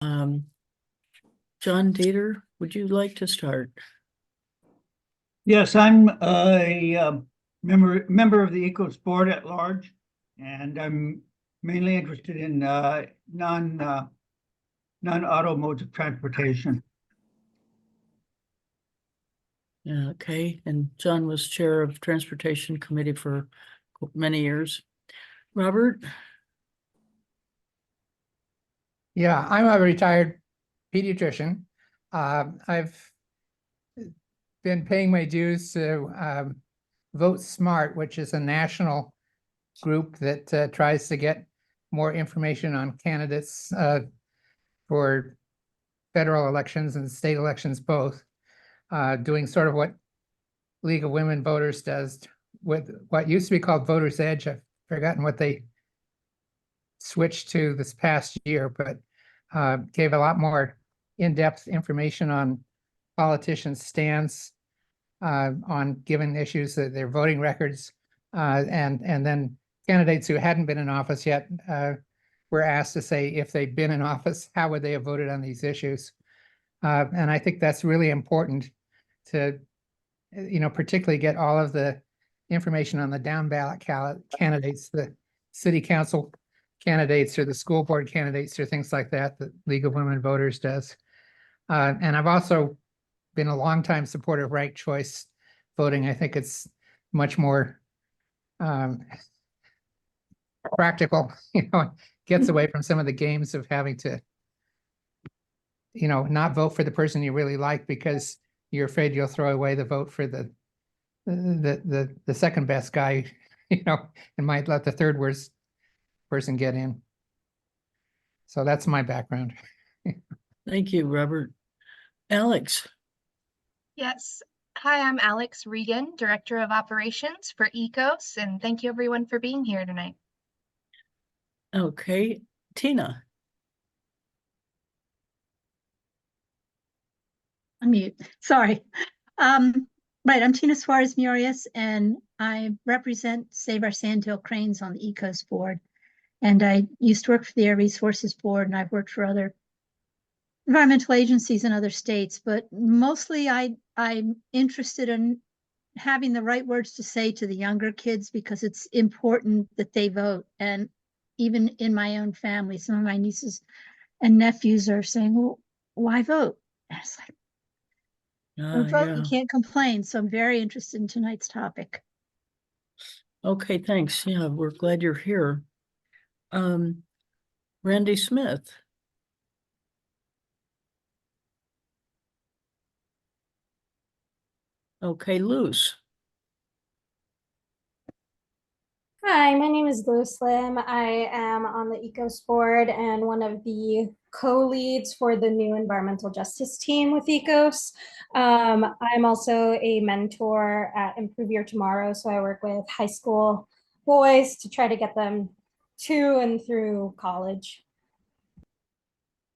John Dieter, would you like to start? Yes, I'm a member of the ECOS board at large, and I'm mainly interested in non-auto modes of transportation. Yeah, okay, and John was chair of Transportation Committee for many years. Robert? Yeah, I'm a retired pediatrician. I've been paying my dues to Vote Smart, which is a national group that tries to get more information on candidates for federal elections and state elections both, doing sort of what League of Women Voters does with what used to be called Voters Edge. I've forgotten what they switched to this past year, but gave a lot more in-depth information on politicians' stance on given issues, their voting records, and then candidates who hadn't been in office yet were asked to say if they'd been in office, how would they have voted on these issues? And I think that's really important to, particularly get all of the information on the down ballot candidates, the city council candidates or the school board candidates or things like that League of Women Voters does. And I've also been a longtime supporter of ranked choice voting. I think it's much more practical, gets away from some of the games of having to, not vote for the person you really like because you're afraid you'll throw away the vote for the second best guy, and might let the third worst person get in. So that's my background. Thank you, Robert. Alex? Yes. Hi, I'm Alex Regan, Director of Operations for ECOS, and thank you everyone for being here tonight. Okay, Tina? Unmute. Sorry. Right, I'm Tina Suarez Murias, and I represent Save Our Sandhill Cranes on the ECOS board. And I used to work for the Air Resources Board, and I've worked for other environmental agencies in other states, but mostly I'm interested in having the right words to say to the younger kids because it's important that they vote. And even in my own family, some of my nieces and nephews are saying, well, why vote? And it's like, don't vote, Yeah. you can't complain. So I'm very interested in tonight's topic. Okay, thanks. Yeah, we're glad you're here. Randy Smith? Okay, Luz? Hi, my name is Lou Slim. I am on the ECOS board and one of the co-leads for the new environmental justice team with ECOS. I'm also a mentor at Improve Your Tomorrow, so I work with high school boys to try to get them to and through college.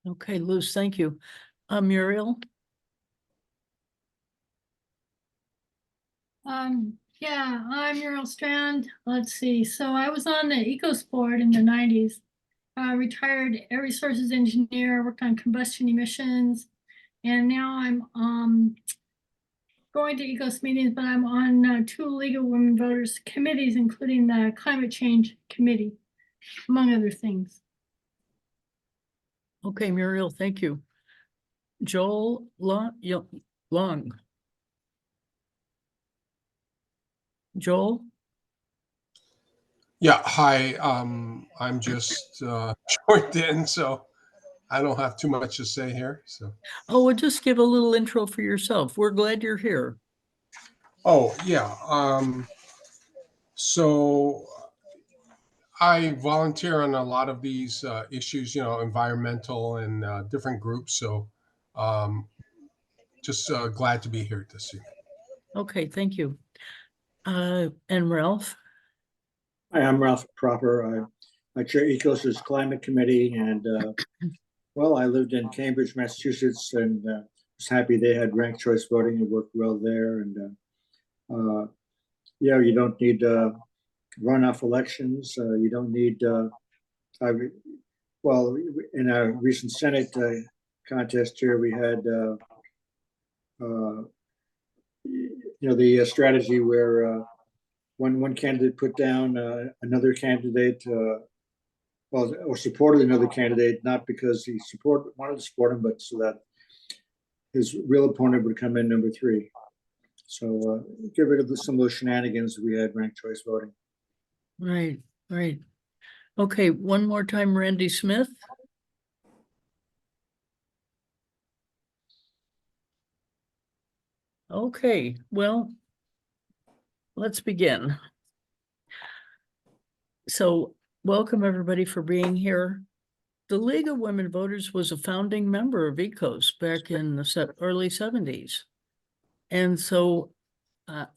Okay, Luz, thank you. Muriel? Yeah, I'm Muriel Strand. Let's see. So I was on the ECOS board in the 90s. Retired air resources engineer, worked on combustion emissions, and now I'm going to ECOS meetings, but I'm on 2 League of Women Voters committees, including the Climate Change Committee, among other things. Okay, Muriel, thank you. Joel Long? Joel? Yeah, hi. I'm just joined in, so I don't have too much to say here. So. Oh, well, just give a little intro for yourself. We're glad you're here. Oh, yeah. So I volunteer on a lot of these issues, environmental and different groups. So just glad to be here this evening. Okay, thank you. And Ralph? Hi, I'm Ralph Proper. I chair ECOS's climate committee, and well, I lived in Cambridge, Massachusetts, and was happy they had ranked choice voting. It worked well there, and yeah, you don't need runoff elections. You don't need well, in our recent Senate contest here, we had, the strategy where one candidate put down another candidate, or supported another candidate, not because he wanted to support him, but so that his real opponent would come in number 3. So get rid of some of those shenanigans we had ranked choice voting. Right, right. Okay, one more time, Randy Smith. Okay, well, let's begin. So welcome everybody for being here. The League of Women Voters was a founding member of ECOS back in the early 70s. And so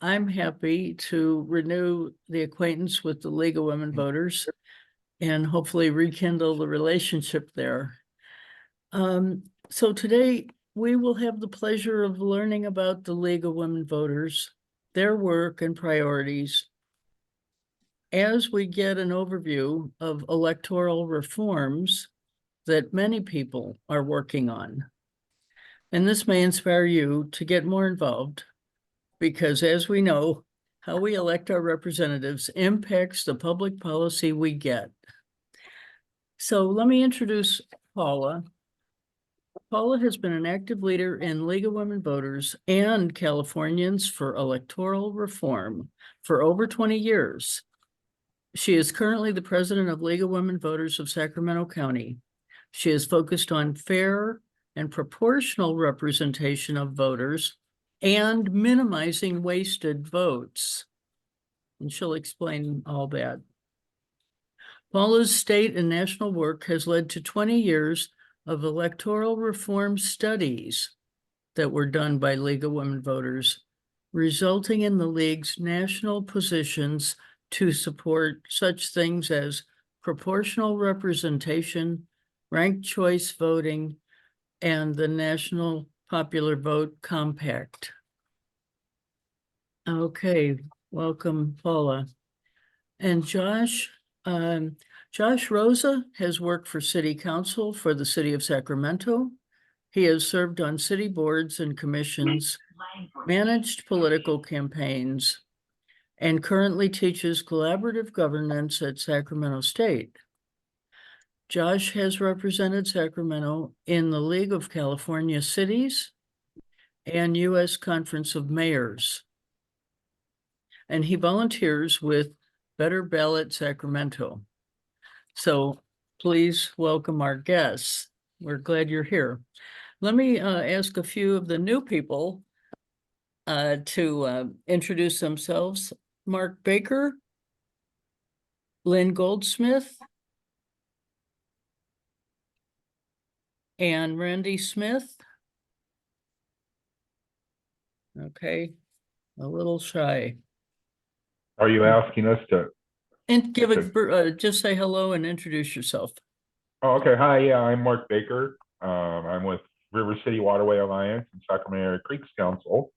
I'm happy to renew the acquaintance with the League of Women Voters and hopefully rekindle the relationship there. So today we will have the pleasure of learning about the League of Women Voters, their work and priorities, as we get an overview of electoral reforms that many people are working on. And this may inspire you to get more involved because, as we know, how we elect our representatives impacts the public policy we get. So let me introduce Paula. Paula has been an active leader in League of Women Voters and Californians for Electoral Reform for over 20 years. She is currently the president of League of Women Voters of Sacramento County. She is focused on fair and proportional representation of voters and minimizing wasted votes. And she'll explain all that. Paula's state and national work has led to 20 years of electoral reform studies that were done by League of Women Voters, resulting in the League's national positions to support such things as proportional representation, ranked choice voting, and the National Popular Vote Compact. Okay, welcome, Paula. And Josh Rosa has worked for City Council for the City of Sacramento. He has served on city boards and commissions, managed political campaigns, and currently teaches collaborative governance at Sacramento State. Josh has represented Sacramento in the League of California Cities and U.S. Conference of Mayors. And he volunteers with Better Ballot Sacramento. So please welcome our guests. We're glad you're here. Let me ask a few of the new people to introduce themselves. Mark Baker, Lynn Goldsmith, and Randy Smith. Okay, a little shy. Are you asking us to? And give just say hello and introduce yourself. Oh, okay. Hi, yeah, I'm Mark Baker. I'm with River City Waterway Alliance and Sacramento Area Creeks Council.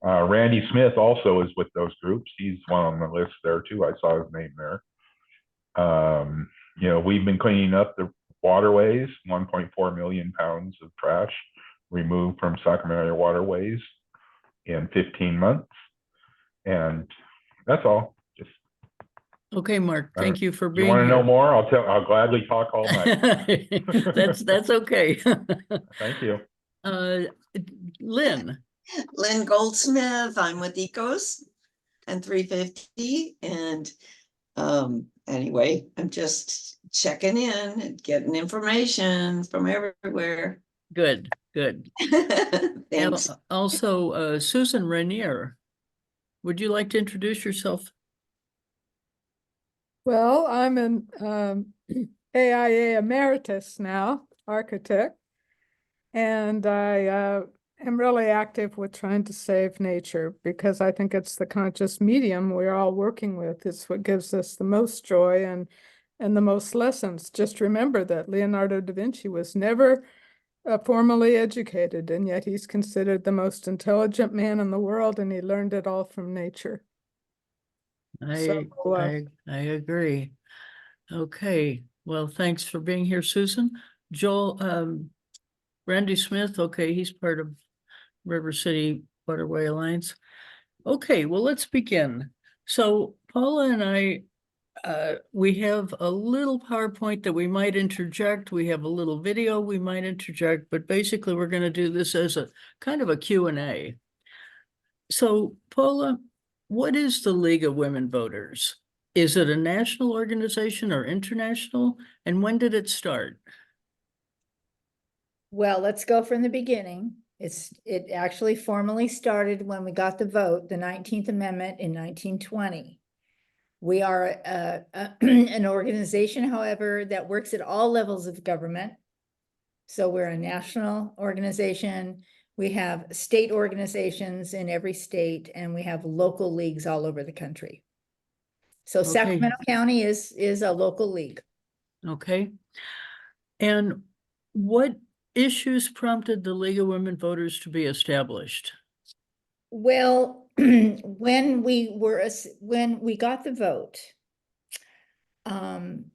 Randy Smith also is with those groups. He's one on the list there too. I saw his name there. We've been cleaning up the waterways, 1.4 million pounds of trash removed from Sacramento waterways in 15 months. And that's all. Just okay, Mark, thank you for being here. You want to know more? I'll gladly talk all night. That's okay. Thank you. Lynn Goldsmith. I'm with ECOS and 350. And anyway, I'm just checking in and getting information from everywhere. Good. Thanks. And also, Susan Rainier, would you like to introduce yourself? Well, I'm an AIA emeritus now, architect, and I am really active with trying to save nature because I think it's the conscious medium we're all working with. It's what gives us the most joy and the most lessons. Just remember that Leonardo da Vinci was never formally educated, and yet he's considered the most intelligent man in the world, and he learned it all from nature. I agree. Okay. Well, thanks for being here, Susan. Joel, Randy Smith, okay, he's part of River City Waterway Alliance. Okay, well, let's begin. So Paula and I, we have a little PowerPoint that we might interject. We have a little video we might interject, but basically we're going to do this as a kind of a Q&A. So Paula, what is the League of Women Voters? Is it a national organization or international? And when did it start? Well, let's go from the beginning. It actually formally started when we got the vote, the 19th Amendment in 1920. We are an organization, however, that works at all levels of government. So we're a national organization. We have state organizations in every state, and we have local leagues all over the country. So Okay. Sacramento County is a local league. Okay. And what issues prompted the League of Women Voters to be established? Well, when we got the vote,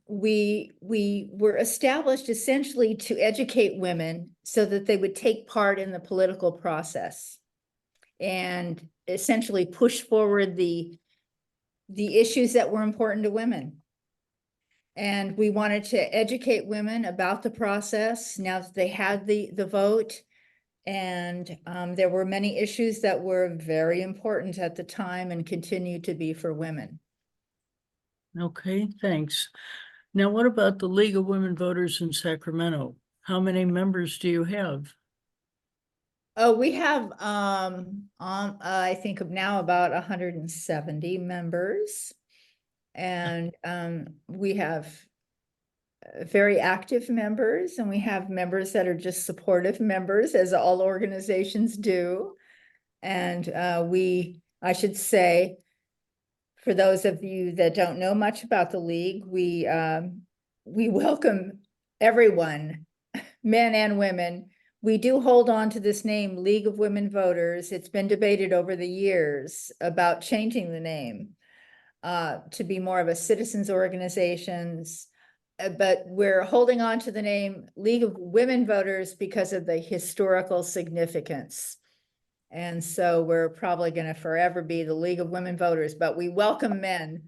we were established essentially to educate women so that they would take part in the political process and essentially push forward the issues that were important to women. And we wanted to educate women about the process now that they had the vote. And there were many issues that were very important at the time and continue to be for women. Okay, thanks. Now, what about the League of Women Voters in Sacramento? How many members do you have? Oh, we have, I think of now about 170 members. And we have very active members, and we have members that are just supportive members, as all organizations do. And I should say, for those of you that don't know much about the league, we welcome everyone, men and women. We do hold on to this name, League of Women Voters. It's been debated over the years about changing the name to be more of a citizens organizations, but we're holding on to the name League of Women Voters because of the historical significance. And so we're probably going to forever be the League of Women Voters, but we welcome men,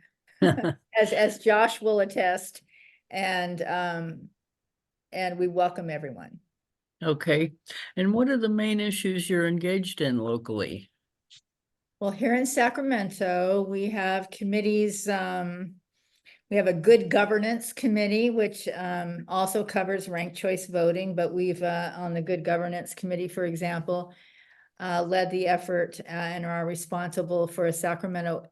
as Josh will attest, and we welcome everyone. Okay. And what are the main issues you're engaged in locally? Well, here in Sacramento, we have committees. We have a good governance committee, which also covers ranked choice voting, but we've on the good governance committee, for example, led the effort and are responsible for a Sacramento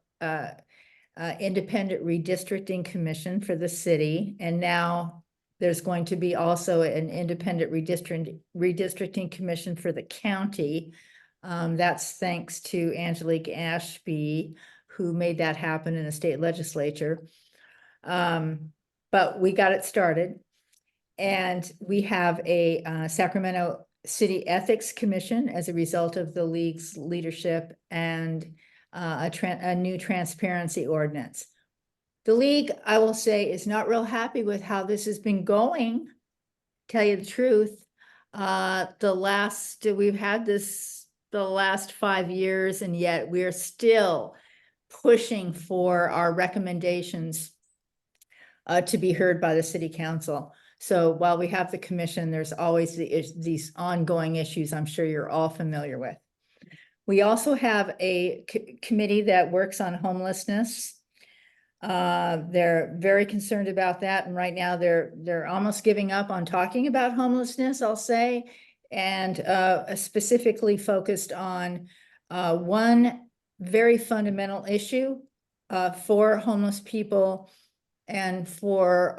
independent redistricting commission for the city. And now there's going to be also an independent redistricting commission for the county. That's thanks to Angelique Ashby, who made that happen in the state legislature. But we got it started. And we have a Sacramento City Ethics Commission as a result of the league's leadership, and a new transparency ordinance. The league, I will say, is not real happy with how this has been going. Tell you the truth, we've had this the last 5 years, and yet we're still pushing for our recommendations to be heard by the city council. So while we have the commission, there's always these ongoing issues I'm sure you're all familiar with. We also have a committee that works on homelessness. They're very concerned about that, and right now they're almost giving up on talking about homelessness, I'll say, and specifically focused on one very fundamental issue for homeless people and for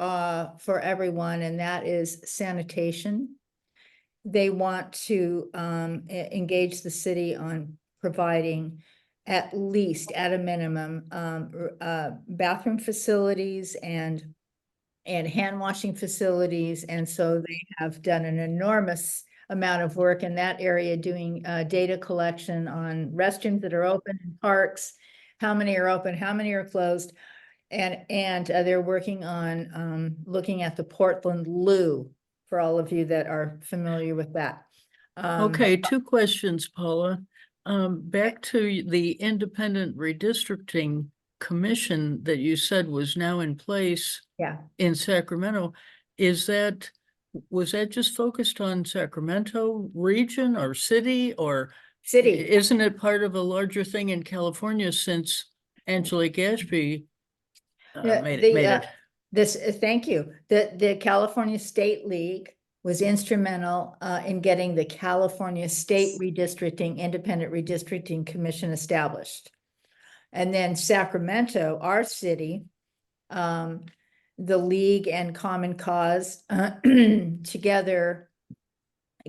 everyone, and that is sanitation. They want to engage the city on providing at least, at a minimum, bathroom facilities and hand washing facilities. And so they have done an enormous amount of work in that area, doing data collection on restrooms that are open in parks, how many are open, how many are closed. they're working on looking at the Portland Loo, for all of you that are familiar with that. Okay, two questions, Paula. Back to the independent redistricting commission that you said was now in place Yeah. in Sacramento. Was that just focused on Sacramento region or city, or City. isn't it part of a larger thing in California since Angelique Ashby made it? Thank you. The California State League was instrumental in getting the California State Redistricting, Independent Redistricting Commission established. And then Sacramento, our city, the League and Common Cause together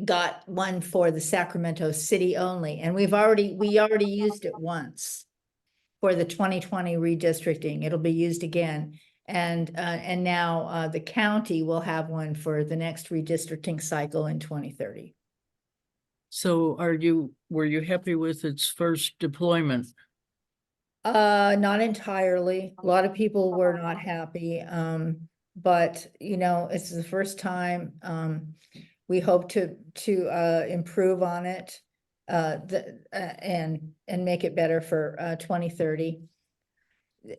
got one for the Sacramento city only. And we already used it once for the 2020 redistricting. It'll be used again. And now the county will have one for the next redistricting cycle in 2030. So were you happy with its first deployment? Not entirely. A lot of people were not happy. But you know, it's the first time. We hope to improve on it and make it better for 2030.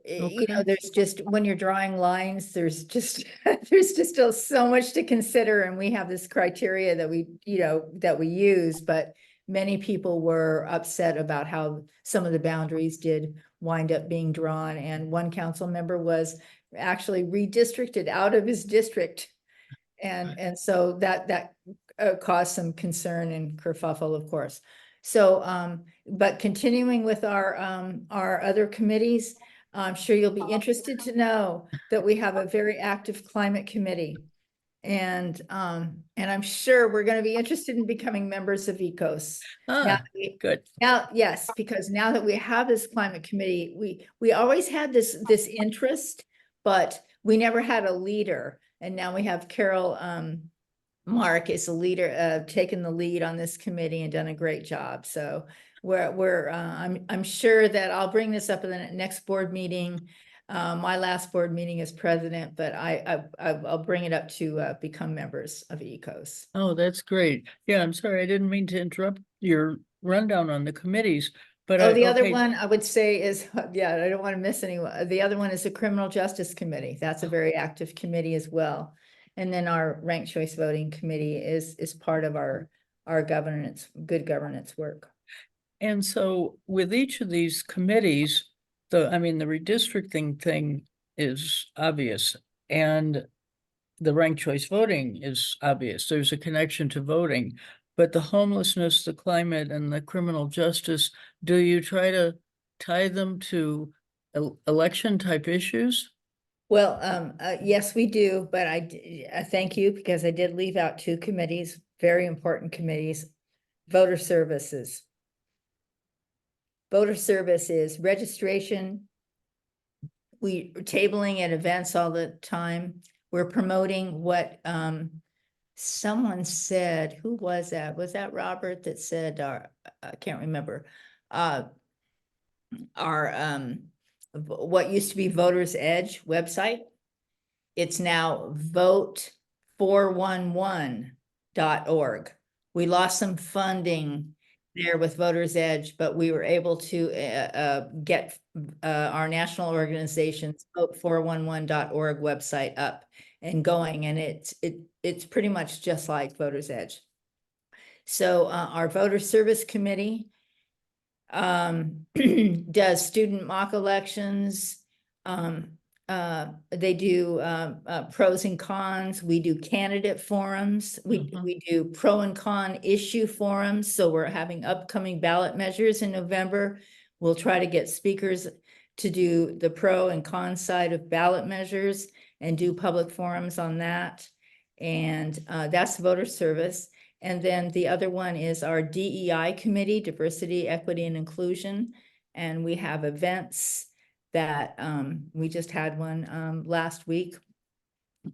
You know, there's just, when you're drawing lines, there's just still so much to consider, and we have this criteria that we use, but many people were upset about how some of the boundaries did wind up being drawn, and one council member was actually redistricted out of his district, and so that caused some concern and kerfuffle, of course. So but continuing with our other committees, I'm sure you'll be interested to know that we have a very active climate committee. And I'm sure we're going to be interested in becoming members of ECOS. Good. Now, yes, because now that we have this climate committee, we always had this interest, but we never had a leader. And now we have Carol Mark is the leader, taken the lead on this committee and done a great job. So I'm sure that I'll bring this up in the next board meeting. My last board meeting as president, but I'll bring it up to become members of ECOS. Oh, that's great. Yeah, I'm sorry, I didn't mean to interrupt your rundown on the committees, but the other one I would say is, yeah, I don't want to miss anyone. The other one is the Criminal Justice Committee. That's a very active committee as well. And then our ranked choice voting committee is part of our governance, good governance work. And so with each of these committees, the redistricting thing is obvious, and the ranked choice voting is obvious. There's a connection to voting, but the homelessness, the climate, and the criminal justice, do you try to tie them to election type issues? Well, yes, we do, but I thank you, because I did leave out two committees, very important committees. Voter services. Voter services, registration. We're tabling at events all the time. We're promoting what someone said. Who was that? Was that Robert that said, I can't remember, what used to be Voters Edge website? It's now vote411.org. We lost some funding there with Voters Edge, but we were able to get our national organization's vote411.org website up and going, and it's pretty much just like Voters Edge. So our voter service committee does student mock elections. They do pros and cons. We do candidate forums. We do pro and con issue forums. So we're having upcoming ballot measures in November. We'll try to get speakers to do the pro and con side of ballot measures and do public forums on that. And that's voter service. And then the other one is our DEI committee, diversity, equity, and inclusion. And we have events that we just had one last week,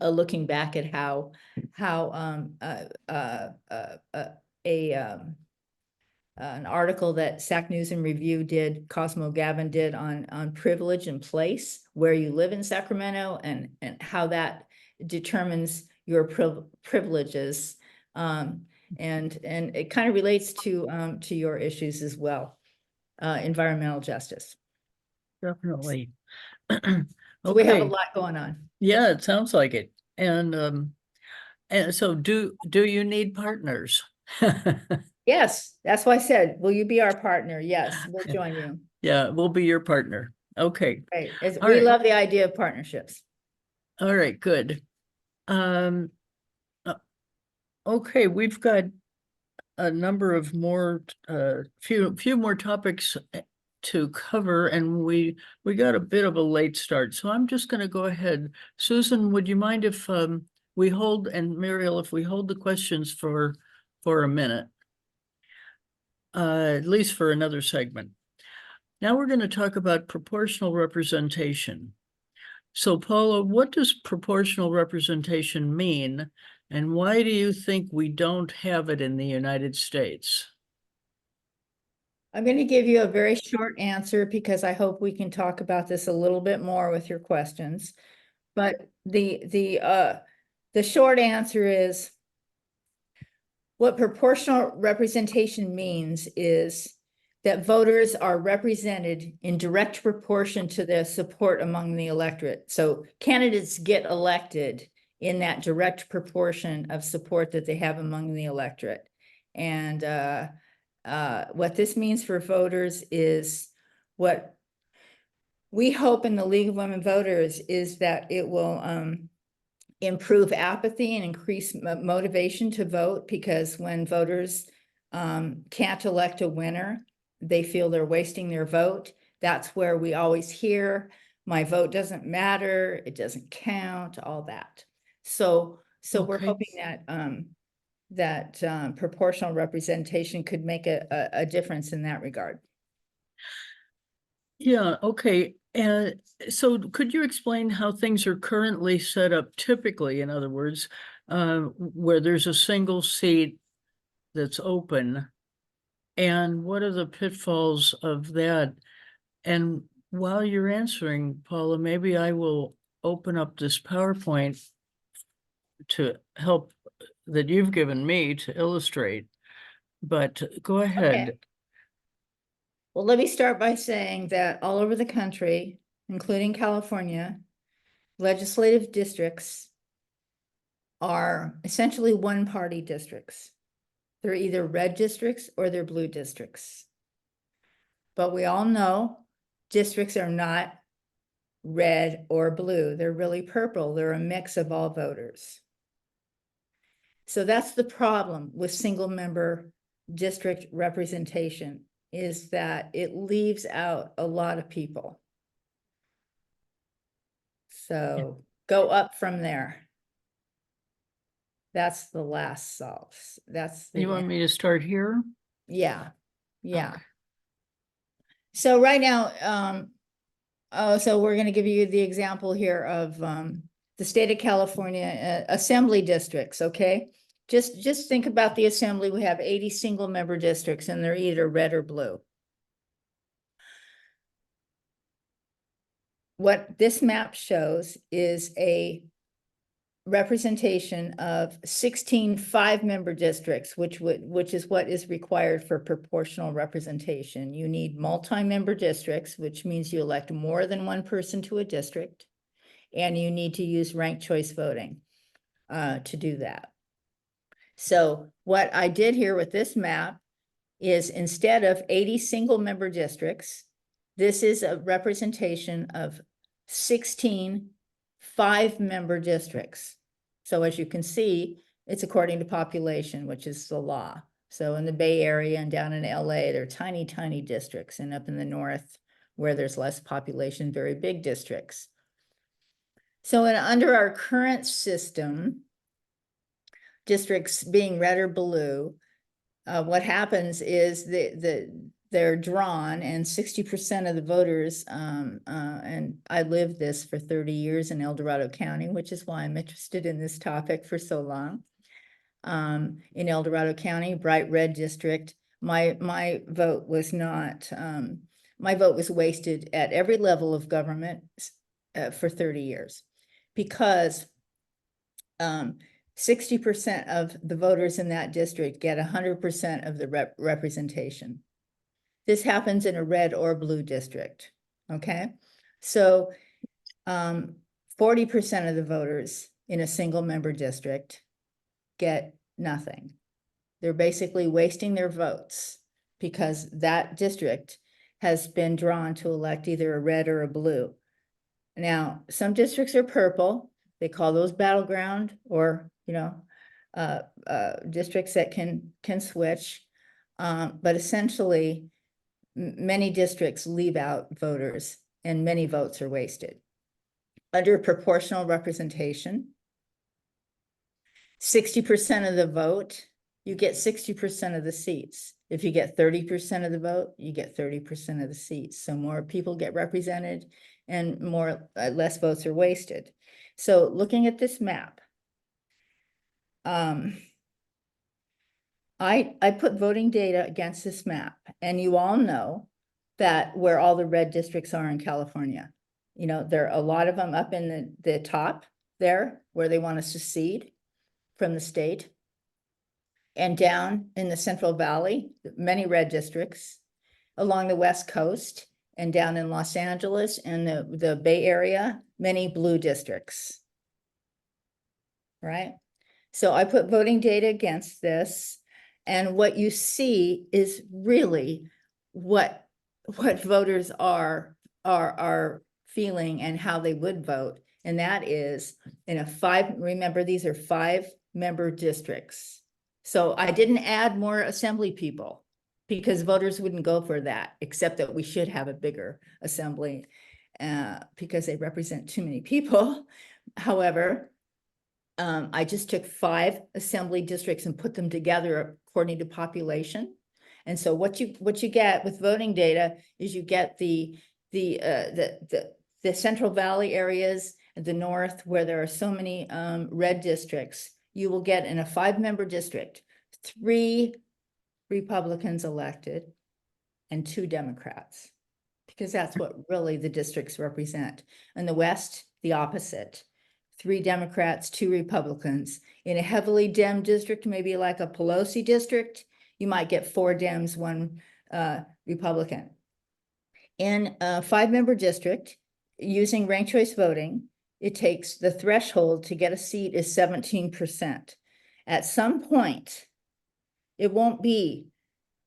looking back at how an article that Sac News and Review did, Cosmo Gavin did on privilege and place, where you live in Sacramento and how that determines your privileges. And it kind of relates to your issues as well, environmental justice. Definitely. So we have a Okay. lot going on. Yeah, it sounds like it. And so do you need partners? Yes, that's why I said, will you be our partner? Yes, we'll join you. Yeah, we'll be your partner. Okay. Right. All We right. love the idea of partnerships. All right, good. Okay, we've got a number of more, few more topics to cover, and we got a bit of a late start, so I'm just going to go ahead. Susan, would you mind if we hold, and Muriel, if we hold the questions for a minute, at least for another segment. Now we're going to talk about proportional representation. So Paula, what does proportional representation mean, and why do you think we don't have it in the United States? I'm going to give you a very short answer because I hope we can talk about this a little bit more with your questions. But the short answer is, what proportional representation means is that voters are represented in direct proportion to their support among the electorate. So candidates get elected in that direct proportion of support that they have among the electorate. And what this means for voters is, what we hope in the League of Women Voters is that it will improve apathy and increase motivation to vote, because when voters can't elect a winner, they feel they're wasting their vote. That's where we always hear, my vote doesn't matter, it doesn't count, all that. So we're hoping that proportional representation could make a difference in that regard. Yeah, okay. So could you explain how things are currently set up typically, in other words, where there's a single seat that's open, and what are the pitfalls of that? And while you're answering, Paula, maybe I will open up this PowerPoint to help that you've given me to illustrate, but go ahead. Okay. Well, let me start by saying that all over the country, including California, legislative districts are essentially one-party districts. They're either red districts or they're blue districts. But we all know districts are not red or blue. They're really purple. They're a mix of all voters. So that's the problem with single-member district representation, is that it leaves out a lot of people. So go up from there. That's the last solve. That's the You want me to start here? Yeah. Okay. So right now, so we're going to give you the example here of the state of California assembly districts. Okay, just think about the assembly. We have 80 single member districts, and they're either red or blue. What this map shows is a representation of 16 5-member districts, which is what is required for proportional representation. You need multi-member districts, which means you elect more than one person to a district, and you need to use ranked choice voting to do that. So what I did here with this map is, instead of 80 single-member districts, this is a representation of 16 5-member districts. So as you can see, it's according to population, which is the law. So in the Bay Area and down in LA, they're tiny, tiny districts, and up in the north, where there's less population, very big districts. So under our current system, districts being red or blue, what happens is they're drawn, and 60% of the voters, and I lived this for 30 years in El Dorado County, which is why I'm interested in this topic for so long. In El Dorado County, bright red district, My vote was not, my vote was wasted at every level of government for 30 years because 60% of the voters in that district get 100% of the representation. This happens in a red or blue district, okay? So 40% of the voters in a single member district get nothing. They're basically wasting their votes because that district has been drawn to elect either a red or a blue. Now, some districts are purple. They call those battleground or, you know, districts that can switch. But essentially, many districts leave out voters and many votes are wasted. Under proportional representation, 60% of the vote, you get 60% of the seats. If you get 30% of the vote, you get 30% of the seats. So more people get represented and less votes are wasted. So looking at this map, I put voting data against this map, and you all know that where all the red districts are in California. You know, there are a lot of them up in the top there where they want us to secede from the state. And down in the Central Valley, many red districts, along the West Coast, and down in Los Angeles and the Bay Area, many blue districts, right? So I put voting data against this, and what you see is really what voters are feeling and how they would vote, and that is in a remember these are 5-member districts. So I didn't add more assembly people because voters wouldn't go for that, except that we should have a bigger assembly because they represent too many people. However, I just took 5 assembly districts and put them together according to population. And so what you get with voting data is you get the Central Valley areas at the north where there are so many red districts. You will get in a 5-member district, 3 Republicans elected and 2 Democrats, because that's what really the districts represent. In the West, the opposite, 3 Democrats, 2 Republicans. In a heavily Dem district, maybe like a Pelosi district, you might get 4 Dems, 1 Republican. In a 5-member district, using ranked choice voting, it takes the threshold to get a seat is 17%. At some point, it won't be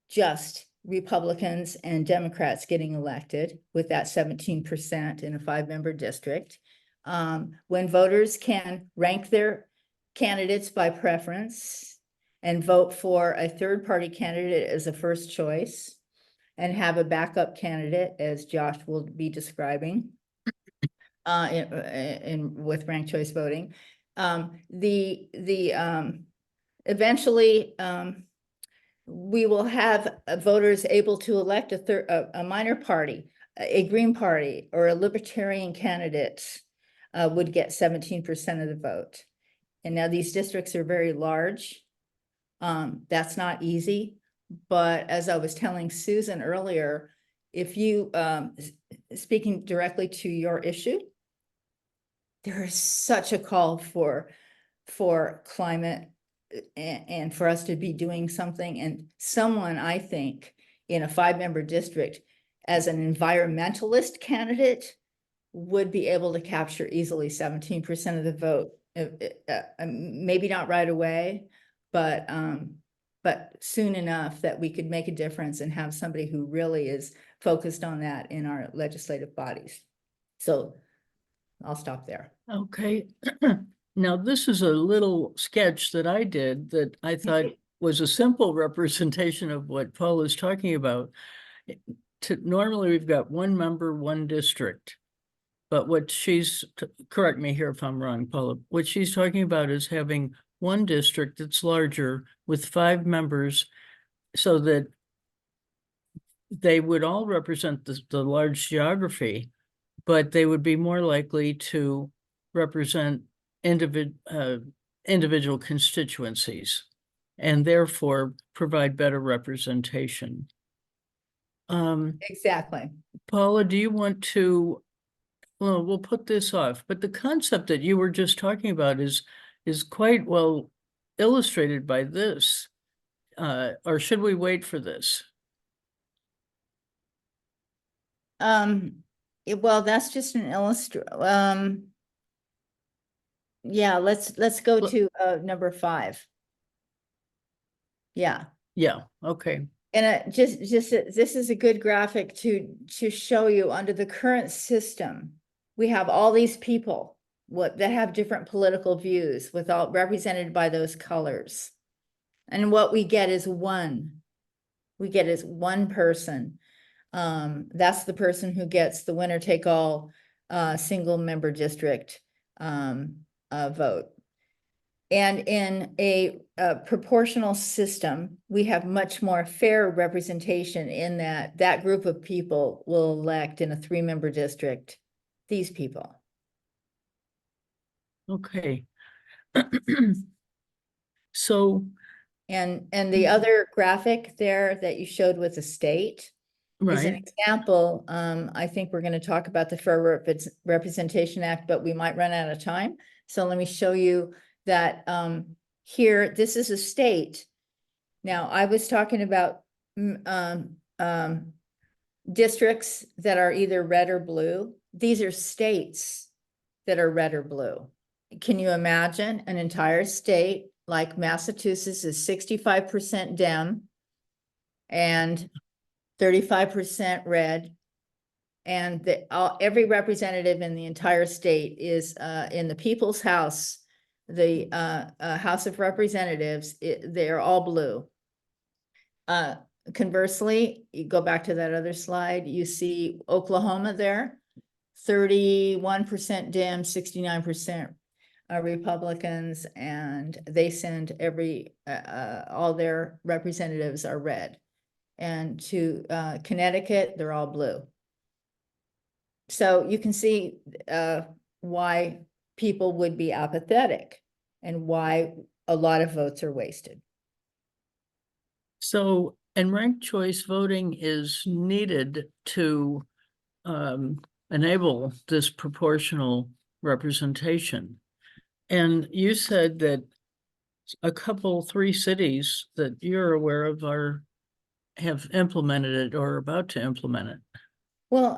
just Republicans and Democrats getting elected with that 17% in a 5-member district. When voters can rank their candidates by preference and vote for a third-party candidate as a first choice and have a backup candidate, as Josh will be describing, with ranked choice voting, eventually we will have voters able to elect a minor party, a Green Party, or a Libertarian candidate would get 17% of the vote. And now these districts are very large. That's not easy, but as I was telling Susan earlier, if you speaking directly to your issue, there is such a call for climate and for us to be doing something. And someone, I think, in a 5-member district as an environmentalist candidate would be able to capture easily 17% of the vote. Maybe not right away, but soon enough that we could make a difference and have somebody who really is focused on that in our legislative bodies. So I'll stop there. Okay. Now, this is a little sketch that I did that I thought was a simple representation of what Paul is talking about. Normally, we've got 1 member, 1 district. But what correct me here if I'm wrong, Paula, what she's talking about is having 1 district that's larger with 5 members so that they would all represent the large geography, but they would be more likely to represent individual constituencies. and therefore provide better representation. Exactly. Paula, do you want to, well, we'll put this off, but the concept that you were just talking about is quite well illustrated by this. Or should we wait for this? Well, that's just an yeah, let's go to number 5. Yeah. Yeah, okay. And this is a good graphic to show you under the current system. We have all these people that have different political views represented by those colors. And what we get is one person. That's the person who gets the winner take all single member district vote. And in a proportional system, we have much more fair representation in that group of people will elect in a 3-member district these people. Okay. So. And the other graphic there that you showed with the state is an example. I think we're going to talk about the Fair Representation Act, but we might run out of time. So let me show you that here, this is a state. Now, I was talking about districts that are either red or blue. These are states that are red or blue. Can you imagine an entire state like Massachusetts is 65% Dem and 35% red, and every representative in the entire state is in the People's House, the House of Representatives. They're all blue. Conversely, you go back to that other slide, you see Oklahoma there, 31% Dem, 69% Republicans, and they send all their representatives are red. And to Connecticut, they're all blue. So you can see why people would be apathetic and why a lot of votes are wasted. So, and ranked choice voting is needed to enable this proportional representation. And you said that a 3 cities that you're aware of have implemented it or are about to implement it. Well,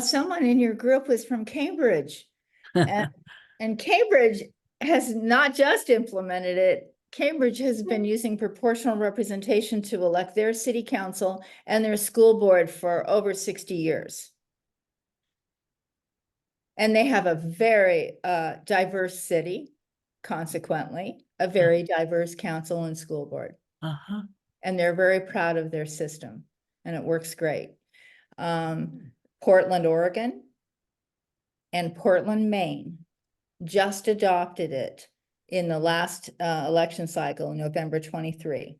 someone in your group was from Cambridge, and Cambridge has not just implemented it. Cambridge has been using proportional representation to elect their city council and their school board for over 60 years. And they have a very diverse city, consequently, a very diverse council and school board. And they're very proud of their system, and it works great. Portland, Oregon, and Portland, Maine just adopted it in the last election cycle in November 23.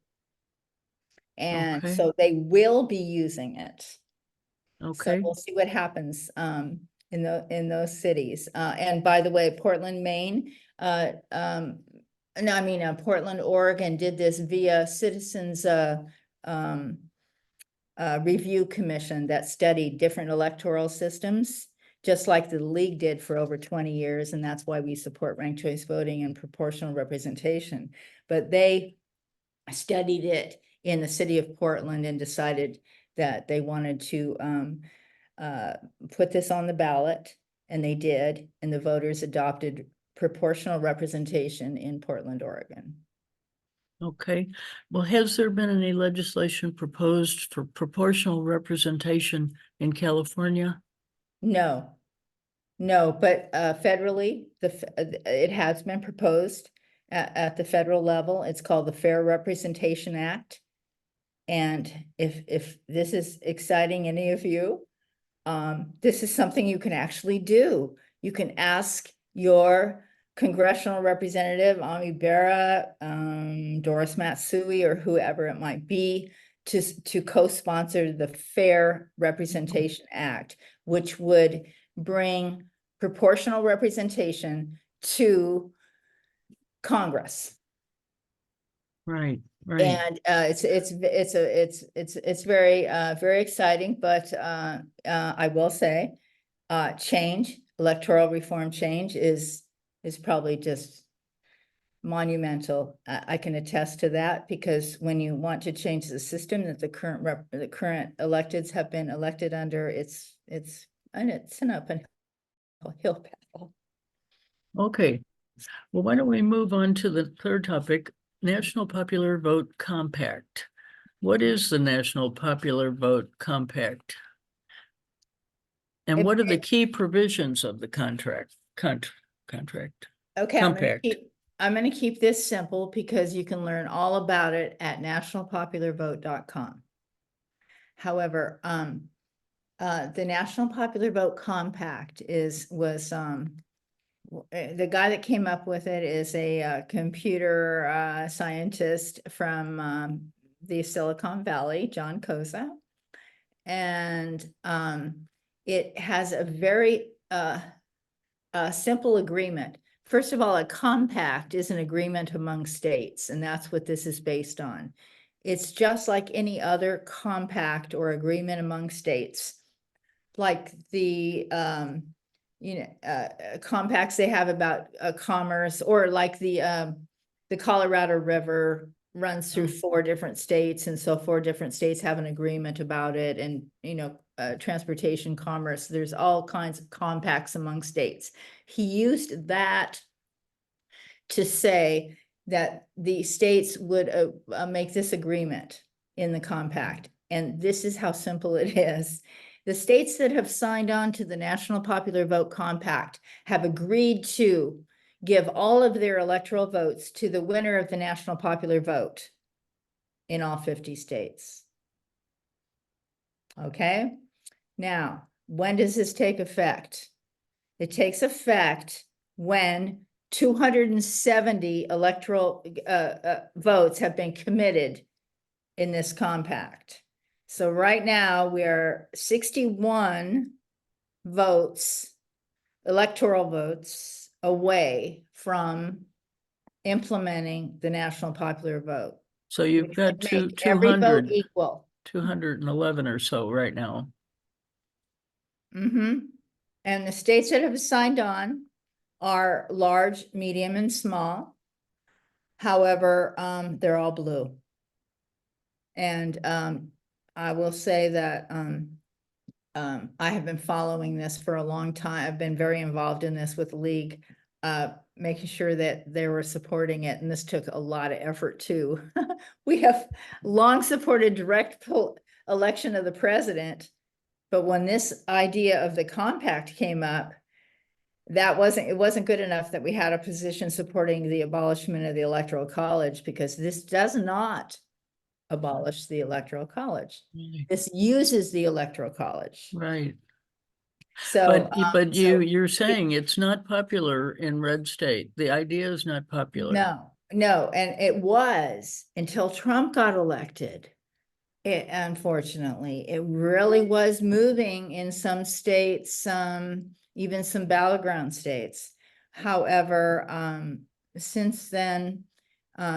And so they will be using it. So we'll see what happens in those cities. And by the way, Portland, Maine, Portland, Oregon did this via Citizens Review Commission that studied different electoral systems, just like the league did for over 20 years. And that's why we support ranked choice voting and proportional representation. But they studied it in the city of Portland and decided that they wanted to put this on the ballot, and they did, and the voters adopted proportional representation in Portland, Oregon. Okay. Well, has there been any legislation proposed for proportional representation in California? No, but federally, it has been proposed at the federal level. It's called the Fair Representation Act. And if this is exciting any of you, this is something you can actually do. You can ask your congressional representative, Ami Bera, Doris Matsui, or whoever it might be, to co-sponsor the Fair Representation Act, which would bring proportional representation to Congress. Right, right. And it's very exciting, but I will say, electoral reform change is probably just monumental. I can attest to that, because when you want to change the system that the current electeds have been elected under, it's an uphill battle. Okay, well, why don't we move on to the third topic, National Popular Vote Compact. What is the National Popular Vote Compact? And what are the key provisions of the contract? Okay, Compact. I'm gonna keep this simple, because you can learn all about it at nationalpopularvote.com. However, the National Popular Vote Compact was the guy that came up with it is a computer scientist from the Silicon Valley, John Koza. And it has a very simple agreement. First of all, a compact is an agreement among states, and that's what this is based on. It's just like any other compact or agreement among states, like the compacts they have about commerce, or like the Colorado River runs through 4 different states, and so 4 different states have an agreement about it, and transportation, commerce, there's all kinds of compacts among states. He used that to say that the states would make this agreement in the compact, and this is how simple it is. The states that have signed on to the National Popular Vote Compact have agreed to give all of their electoral votes to the winner of the National Popular Vote in all 50 states. Okay, now, when does this take effect? It takes effect when 270 electoral votes have been committed in this compact. So right now we're 61 votes, electoral votes, away from implementing the National Popular Vote. So you've got every vote 200, equal. 211 or so right now. Mm-hmm. And the states that have signed on are large, medium, and small. However, they're all blue. And I will say that I have been following this for a long time. I've been very involved in this with the league, making sure that they were supporting it. And this took a lot of effort too. We have long supported direct election of the president. But when this idea of the compact came up, it wasn't good enough that we had a position supporting the abolishment of the Electoral College, because this does not abolish the Electoral College. This uses the Electoral College. Right. So, but you're saying it's not popular in red state. The idea is not popular. No, and it was until Trump got elected. Unfortunately, it really was moving in some states, even some battleground states. However, since then,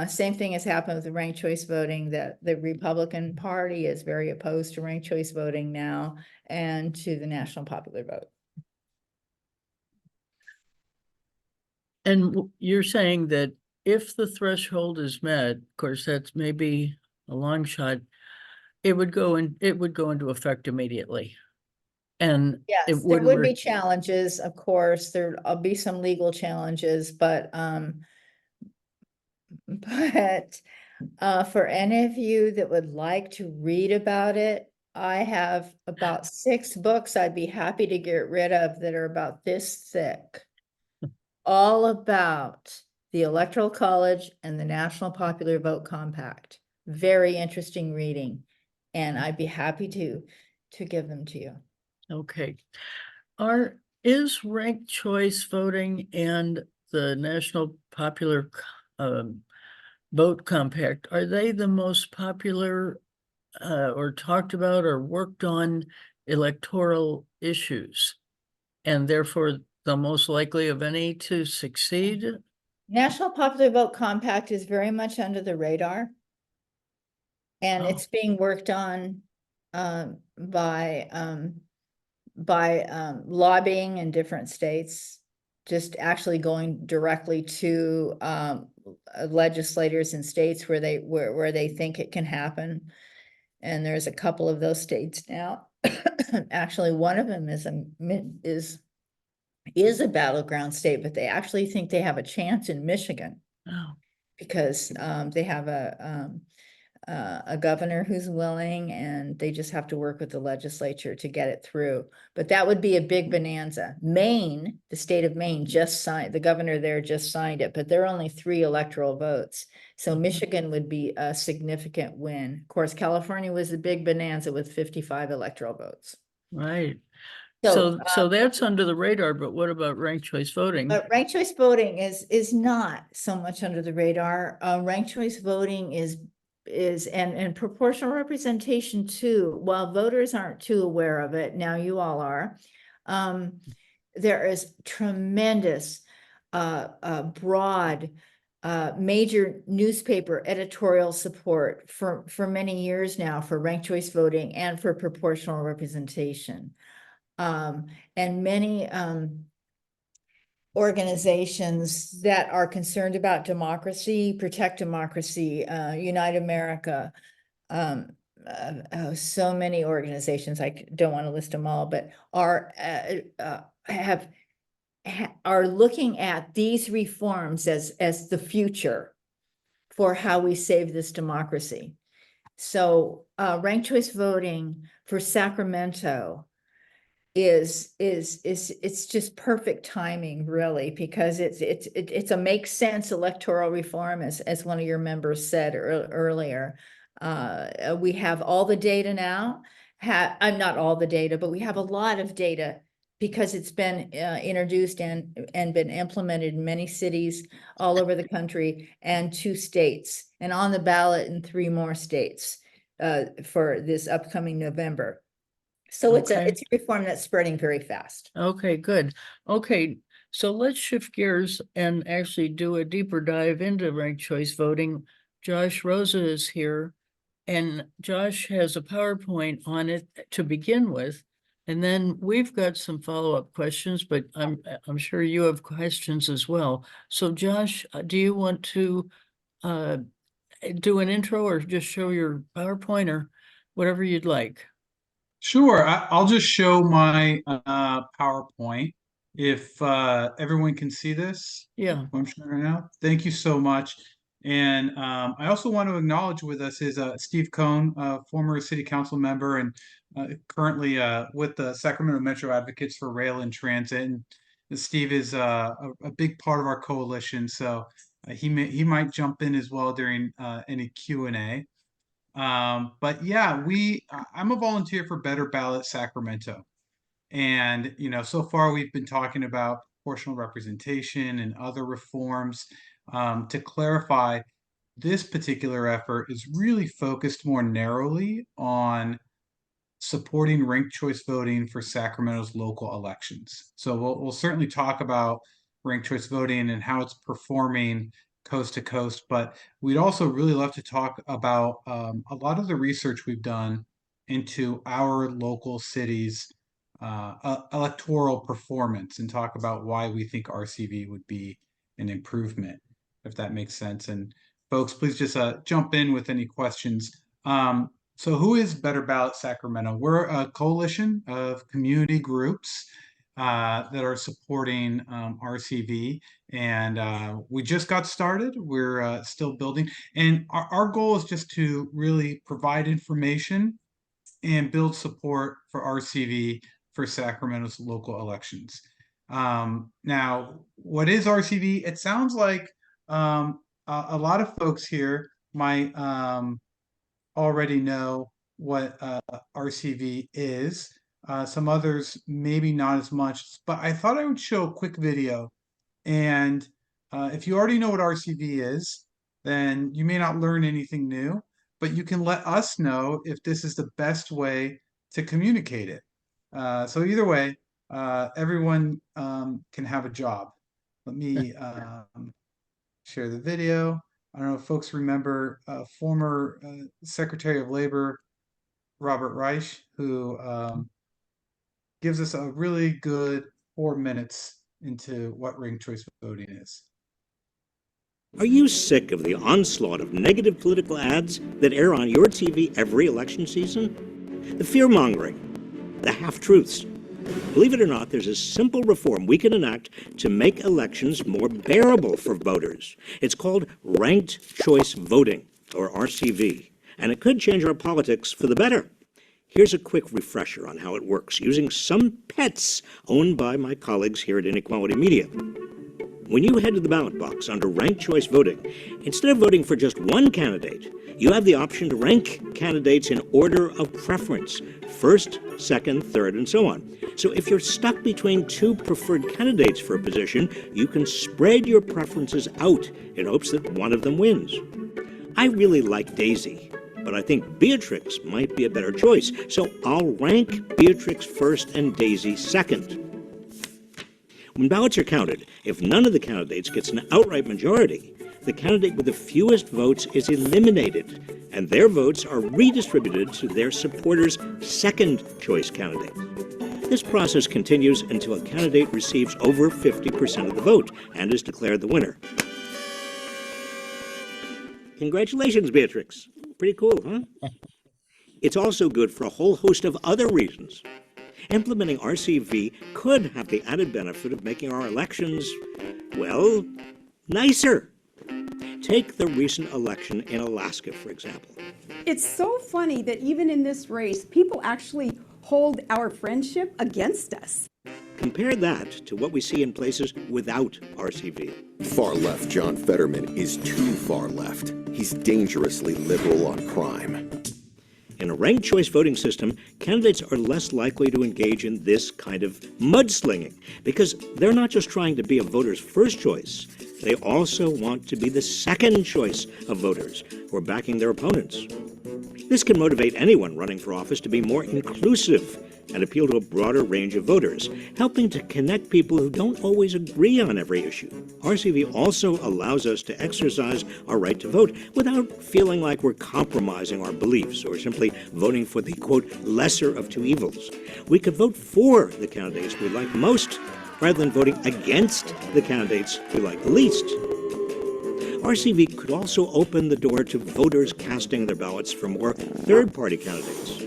same thing has happened with the ranked choice voting, that the Republican Party is very opposed to ranked choice voting now and to the National Popular Vote. And you're saying that if the threshold is met, of course, that's maybe a long shot, it would go into effect immediately. And yes, there would be challenges, of course. There'll be some legal challenges, but for any of you that would like to read about it, I have about 6 books I'd be happy to get rid of that are about this thick, all about the Electoral College and the National Popular Vote Compact. Very interesting reading, and I'd be happy to give them to you. Okay. Is ranked choice voting and the National Popular Vote Compact, are they the most popular or talked about or worked on electoral issues, and therefore the most likely of any to succeed? National Popular Vote Compact is very much under the radar. And Oh. it's being worked on by lobbying in different states, just actually going directly to legislators in states where they think it can happen. And there's a couple of those states now. Actually, one of them is a battleground state, but they actually think they have a chance in Michigan Oh. because they have a governor who's willing, and they just have to work with the legislature to get it through. But that would be a big bonanza. Maine, the state of Maine just signed, the governor there just signed it, but there are only 3 electoral votes. So Michigan would be a significant win. Of course, California was a big bonanza with 55 electoral votes. Right. So, So that's under the radar, but what about ranked choice voting? ranked choice voting is not so much under the radar. Ranked choice voting is and proportional representation too. While voters aren't too aware of it, now you all are. There is tremendous broad major newspaper editorial support for many years now for ranked choice voting and for proportional representation. And many organizations that are concerned about democracy, Protect Democracy, Unite America, so many organizations, I don't want to list them all, but are looking at these reforms as the future for how we save this democracy. So ranked choice voting for Sacramento it's just perfect timing, really, because it's a make sense electoral reform, as one of your members said earlier. We have all the data now. Not all the data, but we have a lot of data because it's been introduced and been implemented in many cities all over the country and 2 states, and on the ballot in 3 more states for this upcoming November. So it's a reform that's spreading very fast. Okay, good. Okay, so let's shift gears and actually do a deeper dive into ranked choice voting. Josh Rosa is here, and Josh has a PowerPoint on it to begin with. And then we've got some follow-up questions, but I'm sure you have questions as well. So Josh, do you want to do an intro or just show your PowerPoint or whatever you'd like? Sure, I'll just show my PowerPoint if everyone can see this. Yeah. I'm showing now. Thank you so much. And I also want to acknowledge with us is Steve Cohn, former city council member and currently with the Sacramento Metro Advocates for Rail and Transit. And Steve is a big part of our coalition, so he might jump in as well during any Q&A. But yeah, I'm a volunteer for Better Ballot Sacramento. And, so far we've been talking about proportional representation and other reforms. To clarify, this particular effort is really focused more narrowly on supporting ranked choice voting for Sacramento's local elections. So we'll certainly talk about ranked choice voting and how it's performing coast to coast, but we'd also really love to talk about a lot of the research we've done into our local cities' electoral performance and talk about why we think RCV would be an improvement, if that makes sense. And folks, please just jump in with any questions. So who is Better Ballot Sacramento? We're a coalition of community groups that are supporting RCV, and we just got started. We're still building, and our goal is just to really provide information and build support for RCV for Sacramento's local elections. Now, what is RCV? It sounds like a lot of folks here might already know what RCV is. Some others maybe not as much, but I thought I would show a quick video. And if you already know what RCV is, then you may not learn anything new, but you can let us know if this is the best way to communicate it. So either way, everyone can have a job. Let me share the video. I don't know if folks remember former Secretary of Labor Robert Reich, who gives us a really good 4 minutes into what ranked choice voting is. Are you sick of the onslaught of negative political ads that air on your TV every election season? The fear-mongering, the half-truths. Believe it or not, there's a simple reform we can enact to make elections more bearable for voters. It's called ranked choice voting, or RCV, and it could change our politics for the better. Here's a quick refresher on how it works, using some pets owned by my colleagues here at Inequality Media. When you head to the ballot box under ranked choice voting, instead of voting for just one candidate, you have the option to rank candidates in order of preference, first, second, third, and so on. So if you're stuck between two preferred candidates for a position, you can spread your preferences out in hopes that one of them wins. I really like Daisy, but I think Beatrix might be a better choice, so I'll rank Beatrix first and Daisy second. When ballots are counted, if none of the candidates gets an outright majority, the candidate with the fewest votes is eliminated, and their votes are redistributed to their supporters' second choice candidate. This process continues until a candidate receives over 50% of the vote and is declared the winner. Congratulations, Beatrix. Pretty cool, huh? It's also good for a whole host of other reasons. Implementing RCV could have the added benefit of making our elections, well, nicer. Take the recent election in Alaska, for example. It's so funny that even in this race, people actually hold our friendship against us. Compare that to what we see in places without RCV. Far left John Fetterman is too far left. He's dangerously liberal on crime. In a ranked choice voting system, candidates are less likely to engage in this kind of mudslinging because they're not just trying to be a voter's first choice, they also want to be the second choice of voters who are backing their opponents. This can motivate anyone running for office to be more inclusive and appeal to a broader range of voters, helping to connect people who don't always agree on every issue. RCV also allows us to exercise our right to vote without feeling like we're compromising our beliefs or simply voting for the, quote, lesser of two evils. We could vote for the candidates we like most rather than voting against the candidates we like the least. RCV could also open the door to voters casting their ballots for more third-party candidates.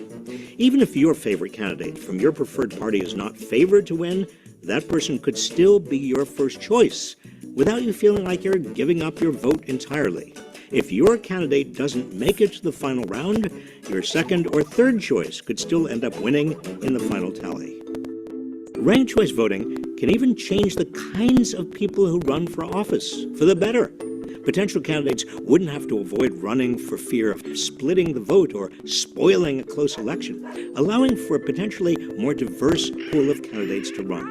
Even if your favorite candidate from your preferred party is not favored to win, that person could still be your first choice without you feeling like you're giving up your vote entirely. If your candidate doesn't make it to the final round, your second or third choice could still end up winning in the final tally. Ranked choice voting can even change the kinds of people who run for office for the better. Potential candidates wouldn't have to avoid running for fear of splitting the vote or spoiling a close election, allowing for a potentially more diverse pool of candidates to run.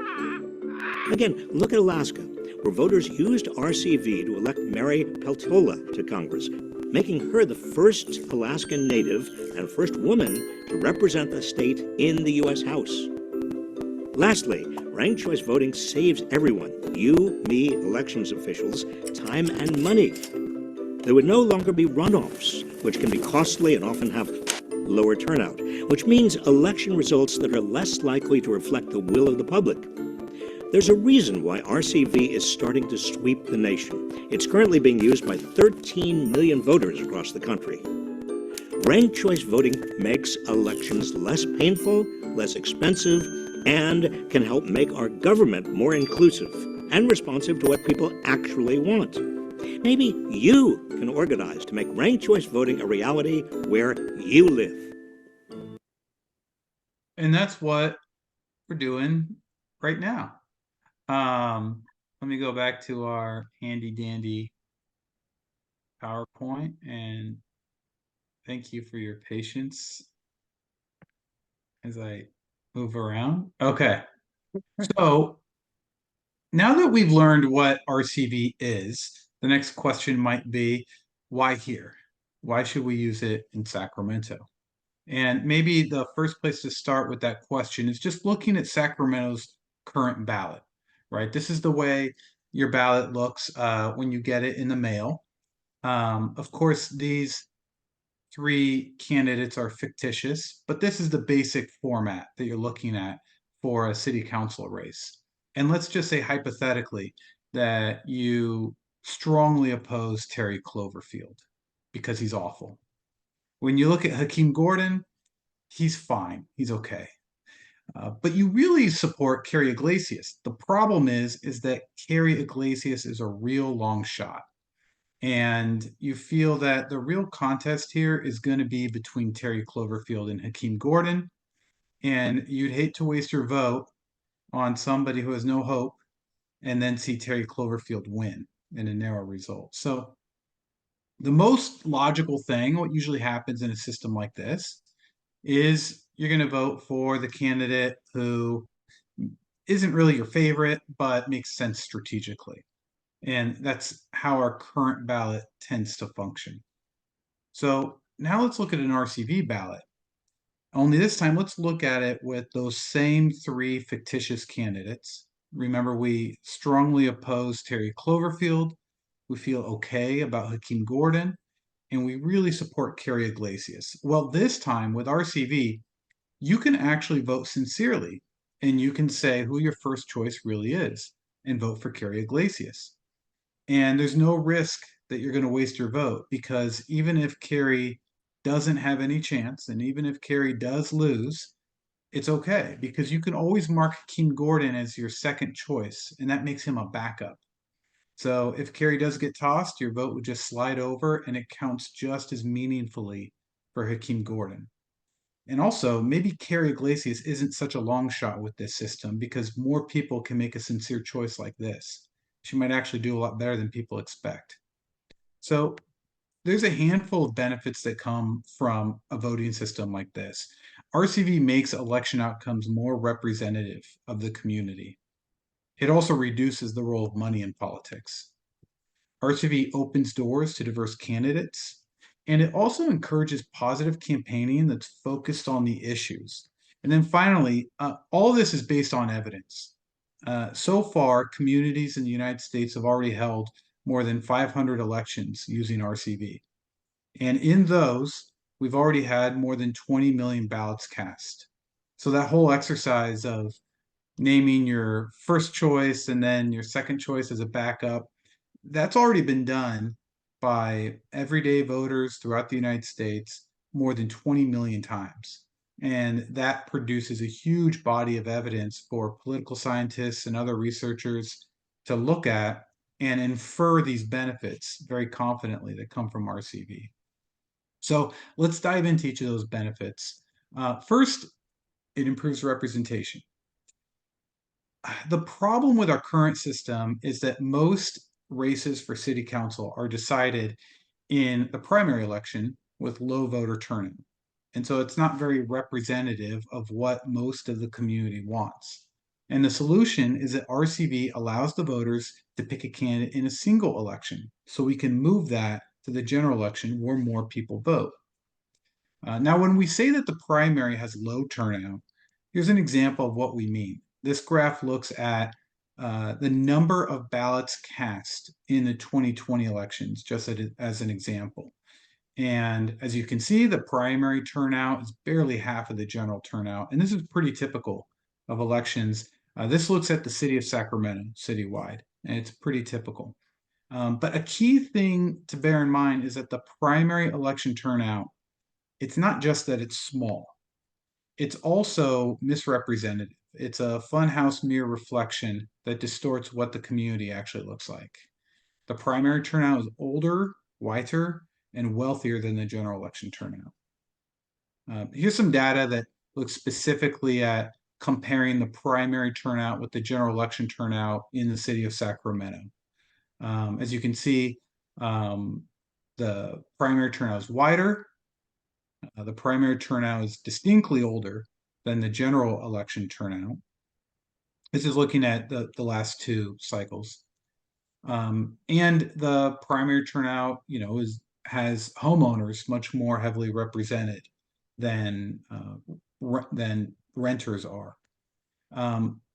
Again, look at Alaska, where voters used RCV to elect Mary Peltola to Congress, making her the first Alaskan native and first woman to represent the state in the U.S. House. Lastly, ranked choice voting saves everyone, you, me, elections officials, time and money. There would no longer be runoffs, which can be costly and often have lower turnout, which means election results that are less likely to reflect the will of the public. There's a reason why RCV is starting to sweep the nation. It's currently being used by 13 million voters across the country. Ranked choice voting makes elections less painful, less expensive, and can help make our government more inclusive and responsive to what people actually want. Maybe you can organize to make ranked choice voting a reality where you live. And that's what we're doing right now. Let me go back to our handy dandy PowerPoint, and thank you for your patience as I move around. Okay. So now that we've learned what RCV is, the next question might be, why here? Why should we use it in Sacramento? And maybe the first place to start with that question is just looking at Sacramento's current ballot, right? This is the way your ballot looks when you get it in the mail. Of course, these 3 candidates are fictitious, but this is the basic format that you're looking at for a city council race. And let's just say hypothetically that you strongly oppose Terry Cloverfield because he's awful. When you look at Hakeem Gordon, he's fine, he's okay. But you really support Kerry Iglesias. The problem is that Kerry Iglesias is a real long shot. And you feel that the real contest here is going to be between Terry Cloverfield and Hakeem Gordon. And you'd hate to waste your vote on somebody who has no hope and then see Terry Cloverfield win in a narrow result. So the most logical thing, what usually happens in a system like this, is you're going to vote for the candidate who isn't really your favorite, but makes sense strategically. And that's how our current ballot tends to function. So now let's look at an RCV ballot. Only this time, let's look at it with those same 3 fictitious candidates. Remember, we strongly oppose Terry Cloverfield. We feel okay about Hakeem Gordon, and we really support Kerry Iglesias. Well, this time with RCV, you can actually vote sincerely, and you can say who your first choice really is and vote for Kerry Iglesias. And there's no risk that you're going to waste your vote, because even if Kerry doesn't have any chance, and even if Kerry does lose, it's okay, because you can always mark Hakeem Gordon as your second choice, and that makes him a backup. So if Kerry does get tossed, your vote would just slide over, and it counts just as meaningfully for Hakeem Gordon. And also, maybe Kerry Iglesias isn't such a long shot with this system, because more people can make a sincere choice like this. She might actually do a lot better than people expect. So there's a handful of benefits that come from a voting system like this. RCV makes election outcomes more representative of the community. It also reduces the role of money in politics. RCV opens doors to diverse candidates, and it also encourages positive campaigning that's focused on the issues. And then finally, all this is based on evidence. So far, communities in the United States have already held more than 500 elections using RCV. And in those, we've already had more than 20 million ballots cast. So that whole exercise of naming your first choice and then your second choice as a backup, that's already been done by everyday voters throughout the United States more than 20 million times. And that produces a huge body of evidence for political scientists and other researchers to look at and infer these benefits very confidently that come from RCV. So let's dive into each of those benefits. First, it improves representation. The problem with our current system is that most races for city council are decided in the primary election with low voter turnout. And so it's not very representative of what most of the community wants. And the solution is that RCV allows the voters to pick a candidate in a single election, so we can move that to the general election where more people vote. Now, when we say that the primary has low turnout, here's an example of what we mean. This graph looks at the number of ballots cast in the 2020 elections, just as an example. And as you can see, the primary turnout is barely half of the general turnout. And this is pretty typical of elections. This looks at the city of Sacramento citywide, and it's pretty typical. But a key thing to bear in mind is that the primary election turnout, it's not just that it's small, it's also misrepresentative. It's a funhouse mirror reflection that distorts what the community actually looks like. The primary turnout is older, whiter, and wealthier than the general election turnout. Here's some data that looks specifically at comparing the primary turnout with the general election turnout in the city of Sacramento. As you can see, the primary turnout is wider. The primary turnout is distinctly older than the general election turnout. This is looking at the last 2 cycles. And the primary turnout, has homeowners much more heavily represented than renters are.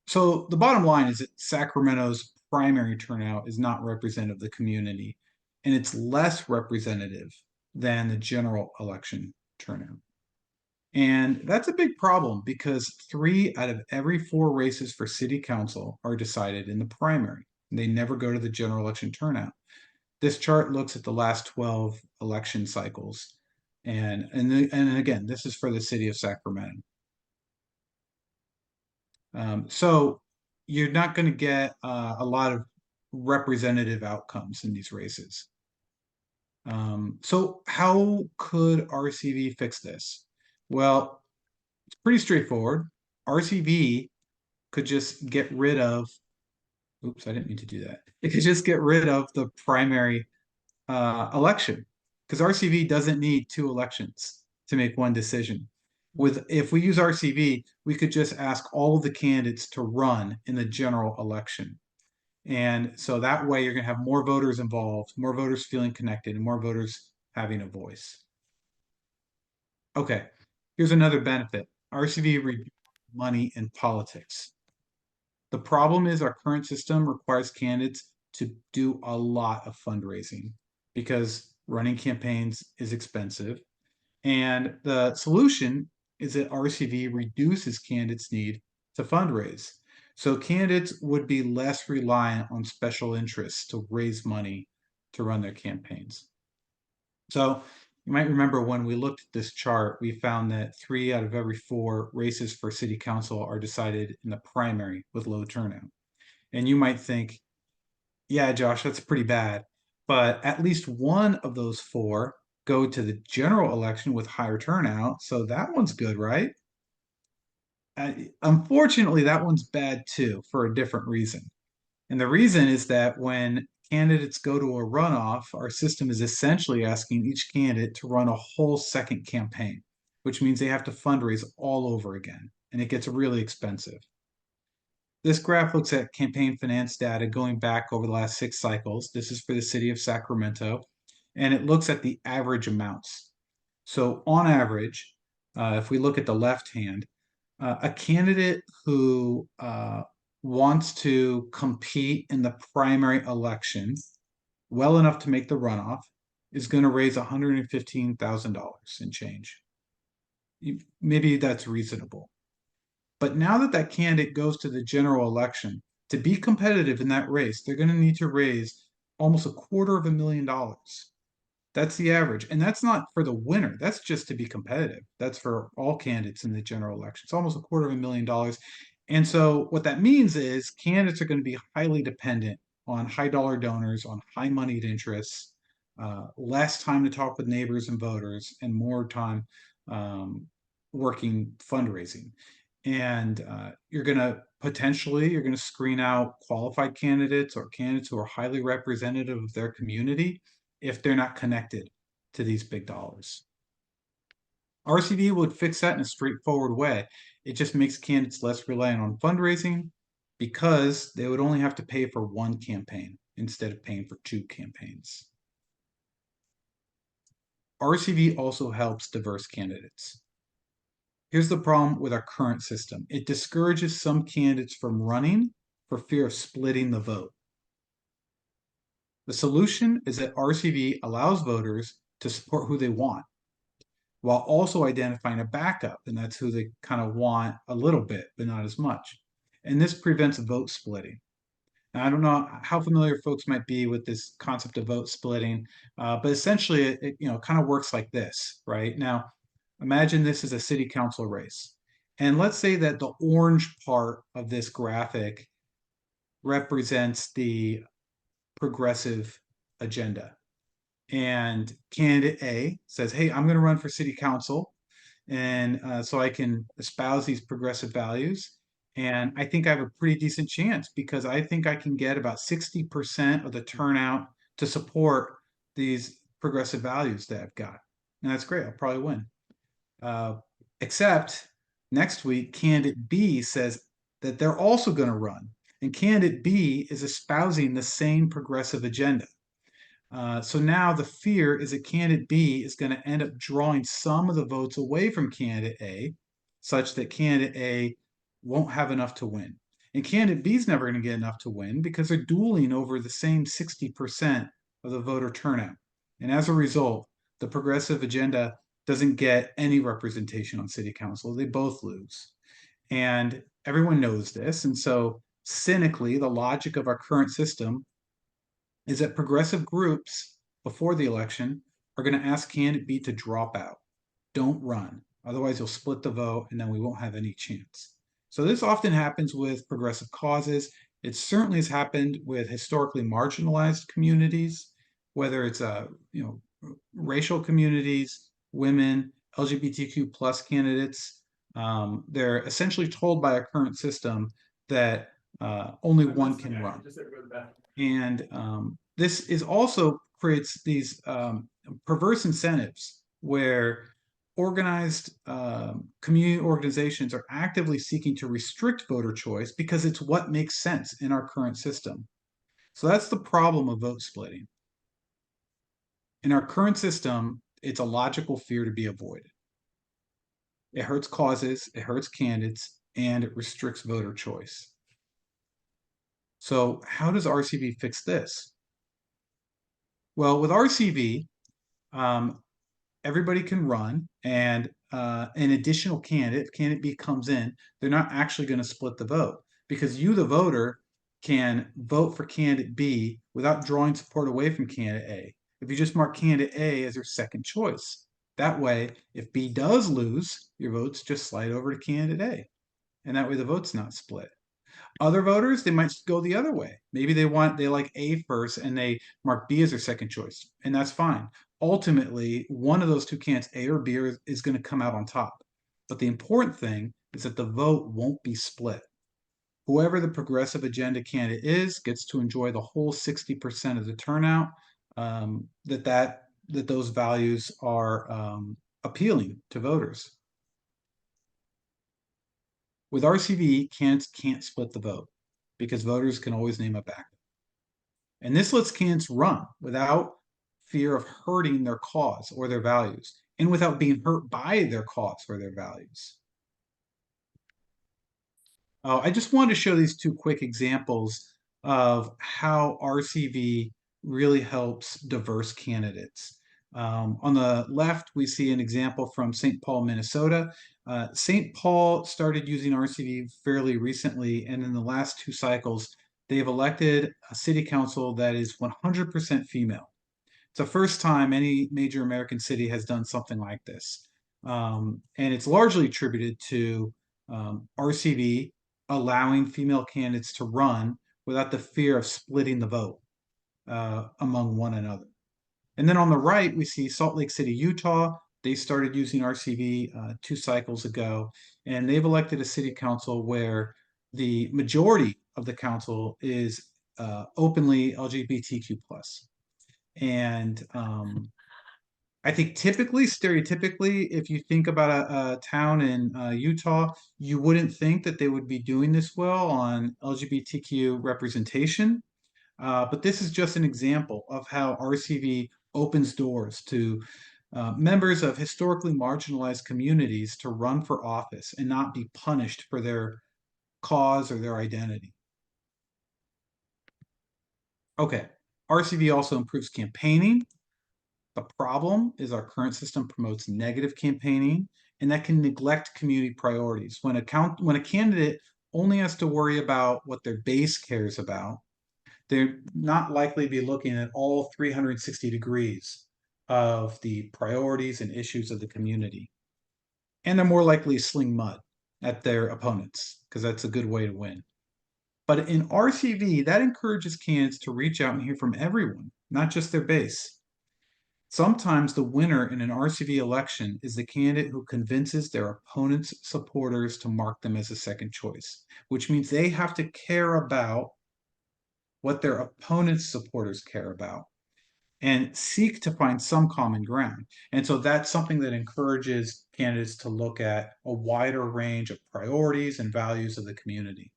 So the bottom line is that Sacramento's primary turnout is not representative of the community, and it's less representative than the general election turnout. And that's a big problem because 3 out of every 4 races for city council are decided in the primary. They never go to the general election turnout. This chart looks at the last 12 election cycles. And again, this is for the city of Sacramento. So you're not going to get a lot of representative outcomes in these races. So how could RCV fix this? Well, it's pretty straightforward. RCV could just get rid of, oops, I didn't mean to do that. It could just get rid of the primary election, because RCV doesn't need 2 elections to make one decision. If we use RCV, we could just ask all of the candidates to run in the general election. And so that way you're going to have more voters involved, more voters feeling connected, and more voters having a voice. Okay, here's another benefit. RCV reduces money in politics. The problem is our current system requires candidates to do a lot of fundraising because running campaigns is expensive. And the solution is that RCV reduces candidates' need to fundraise. So candidates would be less reliant on special interests to raise money to run their campaigns. So you might remember when we looked at this chart, we found that 3 out of every 4 races for city council are decided in the primary with low turnout. And you might think, yeah, Josh, that's pretty bad. But at least one of those 4 go to the general election with higher turnout. So that one's good, right? Unfortunately, that one's bad too, for a different reason. And the reason is that when candidates go to a runoff, our system is essentially asking each candidate to run a whole second campaign, which means they have to fundraise all over again, and it gets really expensive. This graph looks at campaign finance data going back over the last 6 cycles. This is for the city of Sacramento, and it looks at the average amounts. So on average, if we look at the left hand, a candidate who wants to compete in the primary election well enough to make the runoff is going to raise $115,000 in change. Maybe that's reasonable. But now that that candidate goes to the general election, to be competitive in that race, they're going to need to raise almost $250,000. That's the average. And that's not for the winner. That's just to be competitive. That's for all candidates in the general election. It's almost $250,000. And so what that means is candidates are going to be highly dependent on high dollar donors, on high moneyed interests, less time to talk with neighbors and voters, and more time working fundraising. And you're going to screen out qualified candidates or candidates who are highly representative of their community if they're not connected to these big dollars. RCV would fix that in a straightforward way. It just makes candidates less reliant on fundraising because they would only have to pay for 1 campaign instead of paying for 2 campaigns. RCV also helps diverse candidates. Here's the problem with our current system. It discourages some candidates from running for fear of splitting the vote. The solution is that RCV allows voters to support who they want, while also identifying a backup, and that's who they kind of want a little bit, but not as much. And this prevents vote splitting. Now, I don't know how familiar folks might be with this concept of vote splitting, but essentially it kind of works like this, right? Now, imagine this is a city council race. And let's say that the orange part of this graphic represents the progressive agenda. And candidate A says, hey, I'm going to run for city council. And so I can espouse these progressive values. And I think I have a pretty decent chance because I think I can get about 60% of the turnout to support these progressive values that I've got. And that's great. I'll probably win. Except next week, candidate B says that they're also going to run. And candidate B is espousing the same progressive agenda. So now the fear is that candidate B is going to end up drawing some of the votes away from candidate A, such that candidate A won't have enough to win. And candidate B is never going to get enough to win because they're dueling over the same 60% of the voter turnout. And as a result, the progressive agenda doesn't get any representation on city council. They both lose. And everyone knows this. And so cynically, the logic of our current system is that progressive groups before the election are going to ask candidate B to drop out. Don't run. Otherwise, you'll split the vote and then we won't have any chance. So this often happens with progressive causes. It certainly has happened with historically marginalized communities, whether it's racial communities, women, LGBTQ plus candidates. They're essentially told by our current system that only one can run. And this is also creates these perverse incentives where organized community organizations are actively seeking to restrict voter choice because it's what makes sense in our current system. So that's the problem of vote splitting. In our current system, it's a logical fear to be avoided. It hurts causes, it hurts candidates, and it restricts voter choice. So how does RCV fix this? Well, with RCV, everybody can run, and an additional candidate, if candidate B comes in, they're not actually going to split the vote because you, the voter, can vote for candidate B without drawing support away from candidate A. If you just mark candidate A as your second choice, that way, if B does lose, your votes just slide over to candidate A, and that way the vote's not split. Other voters, they might go the other way. Maybe they like A first and they mark B as their second choice, and that's fine. Ultimately, one of those two candidates, A or B, is going to come out on top. But the important thing is that the vote won't be split. Whoever the progressive agenda candidate is gets to enjoy the whole 60% of the turnout, that those values are appealing to voters. With RCV, candidates can't split the vote because voters can always name a backup. And this lets candidates run without fear of hurting their cause or their values, and without being hurt by their cause or their values. I just wanted to show these two quick examples of how RCV really helps diverse candidates. On the left, we see an example from St. Paul, Minnesota. St. Paul started using RCV fairly recently, and in the last two cycles, they've elected a city council that is 100% female. It's the first time any major American city has done something like this. And it's largely attributed to RCV allowing female candidates to run without the fear of splitting the vote among one another. And then on the right, we see Salt Lake City, Utah. They started using RCV 2 cycles ago, and they've elected a city council where the majority of the council is openly LGBTQ+. And I think stereotypically, if you think about a town in Utah, you wouldn't think that they would be doing this well on LGBTQ representation. But this is just an example of how RCV opens doors to members of historically marginalized communities to run for office and not be punished for their cause or their identity. Okay, RCV also improves campaigning. The problem is our current system promotes negative campaigning, and that can neglect community priorities. When a candidate only has to worry about what their base cares about, they're not likely to be looking at all 360 degrees of the priorities and issues of the community. And they're more likely to sling mud at their opponents, because that's a good way to win. But in RCV, that encourages candidates to reach out and hear from everyone, not just their base. Sometimes the winner in an RCV election is the candidate who convinces their opponent's supporters to mark them as a second choice, which means they have to care about what their opponent's supporters care about and seek to find some common ground. And so that's something that encourages candidates to look at a wider range of priorities and values of the community.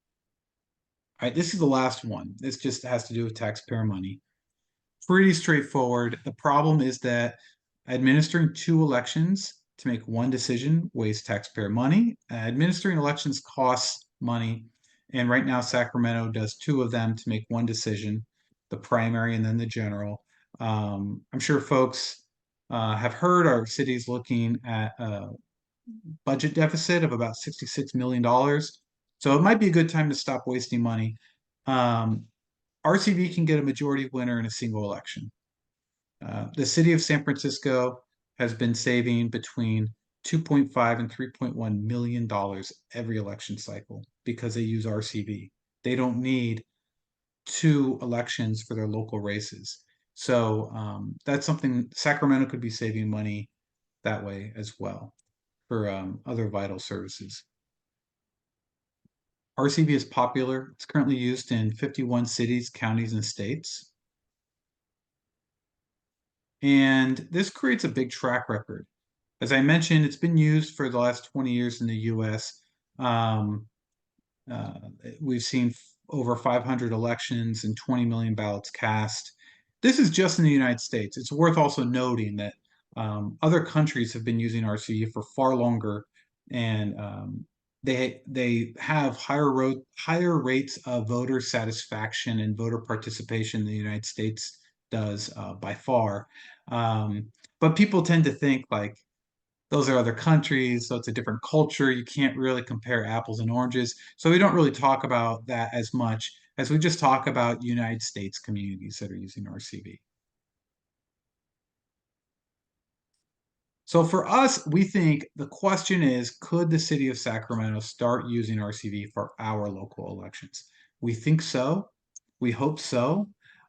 All right, this is the last one. This just has to do with taxpayer money. Pretty straightforward. The problem is that administering 2 elections to make one decision wastes taxpayer money. Administering elections costs money, And right now, Sacramento does 2 of them to make one decision, the primary and then the general. I'm sure folks have heard our city's looking at a budget deficit of about $66 million. So it might be a good time to stop wasting money. RCV can get a majority winner in a single election. The city of San Francisco has been saving between $2.5 and $3.1 million every election cycle because they use RCV. They don't need 2 elections for their local races. So that's something Sacramento could be saving money that way as well for other vital services. RCV is popular. It's currently used in 51 cities, counties, and states. And this creates a big track record. As I mentioned, it's been used for the last 20 years in the US. We've seen over 500 elections and 20 million ballots cast. This is just in the United States. It's worth also noting that other countries have been using RCV for far longer, and they have higher rates of voter satisfaction and voter participation than the United States does by far. But people tend to think like those are other countries, so it's a different culture. You can't really compare apples and oranges. So we don't really talk about that as much as we just talk about United States communities that are using RCV. So for us, we think the question is, could the city of Sacramento start using RCV for our local elections? We think so. We hope so.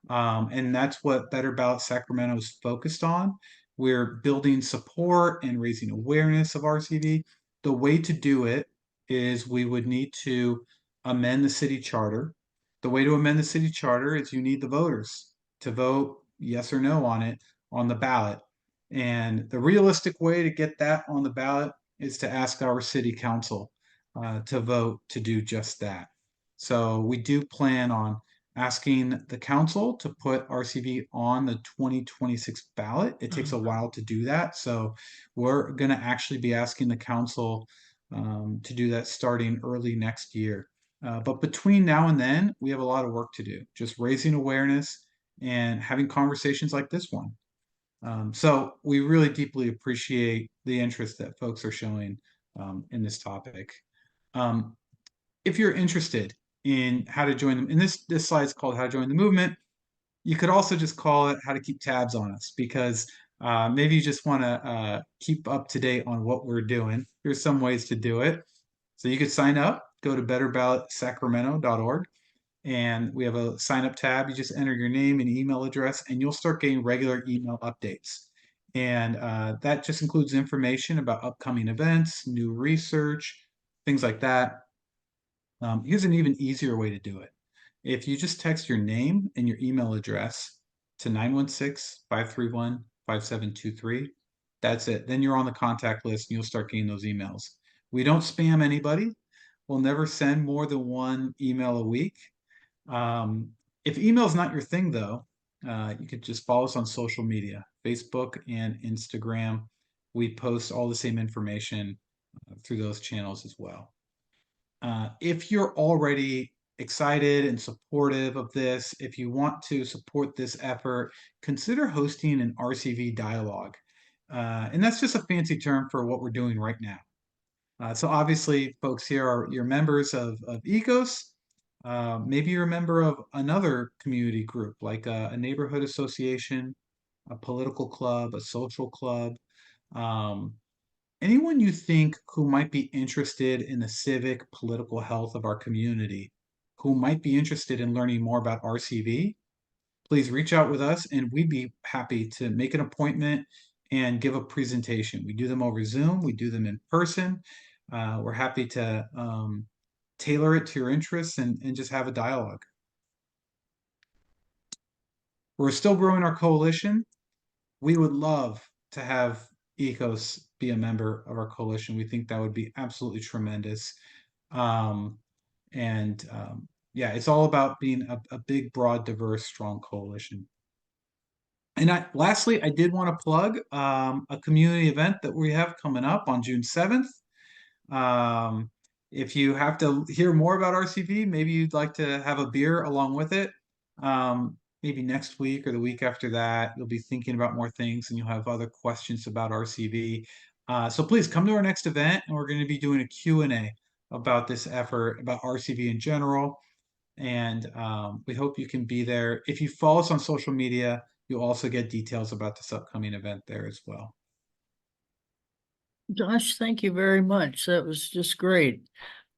And that's what Better Ballot Sacramento is focused on. We're building support and raising awareness of RCV. The way to do it is we would need to amend the city charter. The way to amend the city charter is you need the voters to vote yes or no on it on the ballot. And the realistic way to get that on the ballot is to ask our city council to vote to do just that. So we do plan on asking the council to put RCV on the 2026 ballot. It takes a while to do that. So we're going to actually be asking the council to do that starting early next year. But between now and then, we have a lot of work to do, just raising awareness and having conversations like this one. So we really deeply appreciate the interest that folks are showing in this topic. If you're interested in how to join them, and this slide is called How to Join the Movement, you could also just call it How to Keep Tabs on Us, because maybe you just want to keep up to date on what we're doing. Here's some ways to do it. So you could sign up, go to betterballotsacramento.org. And we have a sign up tab. You just enter your name and email address, and you'll start getting regular email updates. And that just includes information about upcoming events, new research, things like that. Here's an even easier way to do it. If you just text your name and your email address to 916-531-5723, that's it. Then you're on the contact list and you'll start getting those emails. We don't spam anybody. We'll never send more than 1 email a week. If email is not your thing, though, you could just follow us on social media, Facebook and Instagram. We post all the same information through those channels as well. If you're already excited and supportive of this, if you want to support this effort, consider hosting an RCV dialogue. And that's just a fancy term for what we're doing right now. So obviously, folks here are your members of ECOS. Maybe you're a member of another community group, like a neighborhood association, a political club, a social club. Anyone you think who might be interested in the civic political health of our community, who might be interested in learning more about RCV, please reach out with us and we'd be happy to make an appointment and give a presentation. We do them over Zoom, we do them in person. We're happy to tailor it to your interests and just have a dialogue. We're still growing our coalition. We would love to have ECOS be a member of our coalition. We think that would be absolutely tremendous. Yeah, it's all about being a big, broad, diverse, strong coalition. And lastly, I did want to plug a community event that we have coming up on June 7th. if you have to hear more about RCV, maybe you'd like to have a beer along with it. Maybe next week or the week after that, you'll be thinking about more things and you'll have other questions about RCV. So please come to our next event, and we're going to be doing a Q&A about this effort, about RCV in general. And we hope you can be there. If you follow us on social media, you'll also get details about this upcoming event there as well. Josh, thank you very much. That was just great.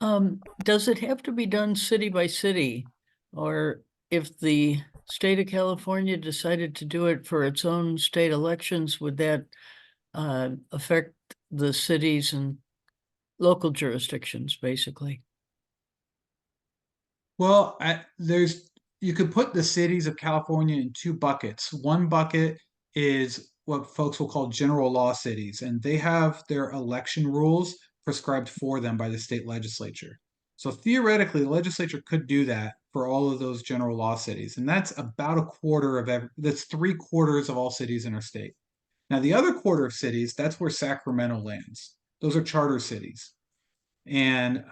Does it have to be done city by city? Or if the state of California decided to do it for its own state elections, would that affect the cities and local jurisdictions, basically? Well, you could put the cities of California in two buckets. One bucket is what folks will call general law cities, and they have their election rules prescribed for them by the state legislature. So theoretically, the legislature could do that for all of those general law cities, and that's about a quarter of that's 3/4 of all cities in our state. Now, the other quarter of cities, that's where Sacramento lands. Those are charter cities. And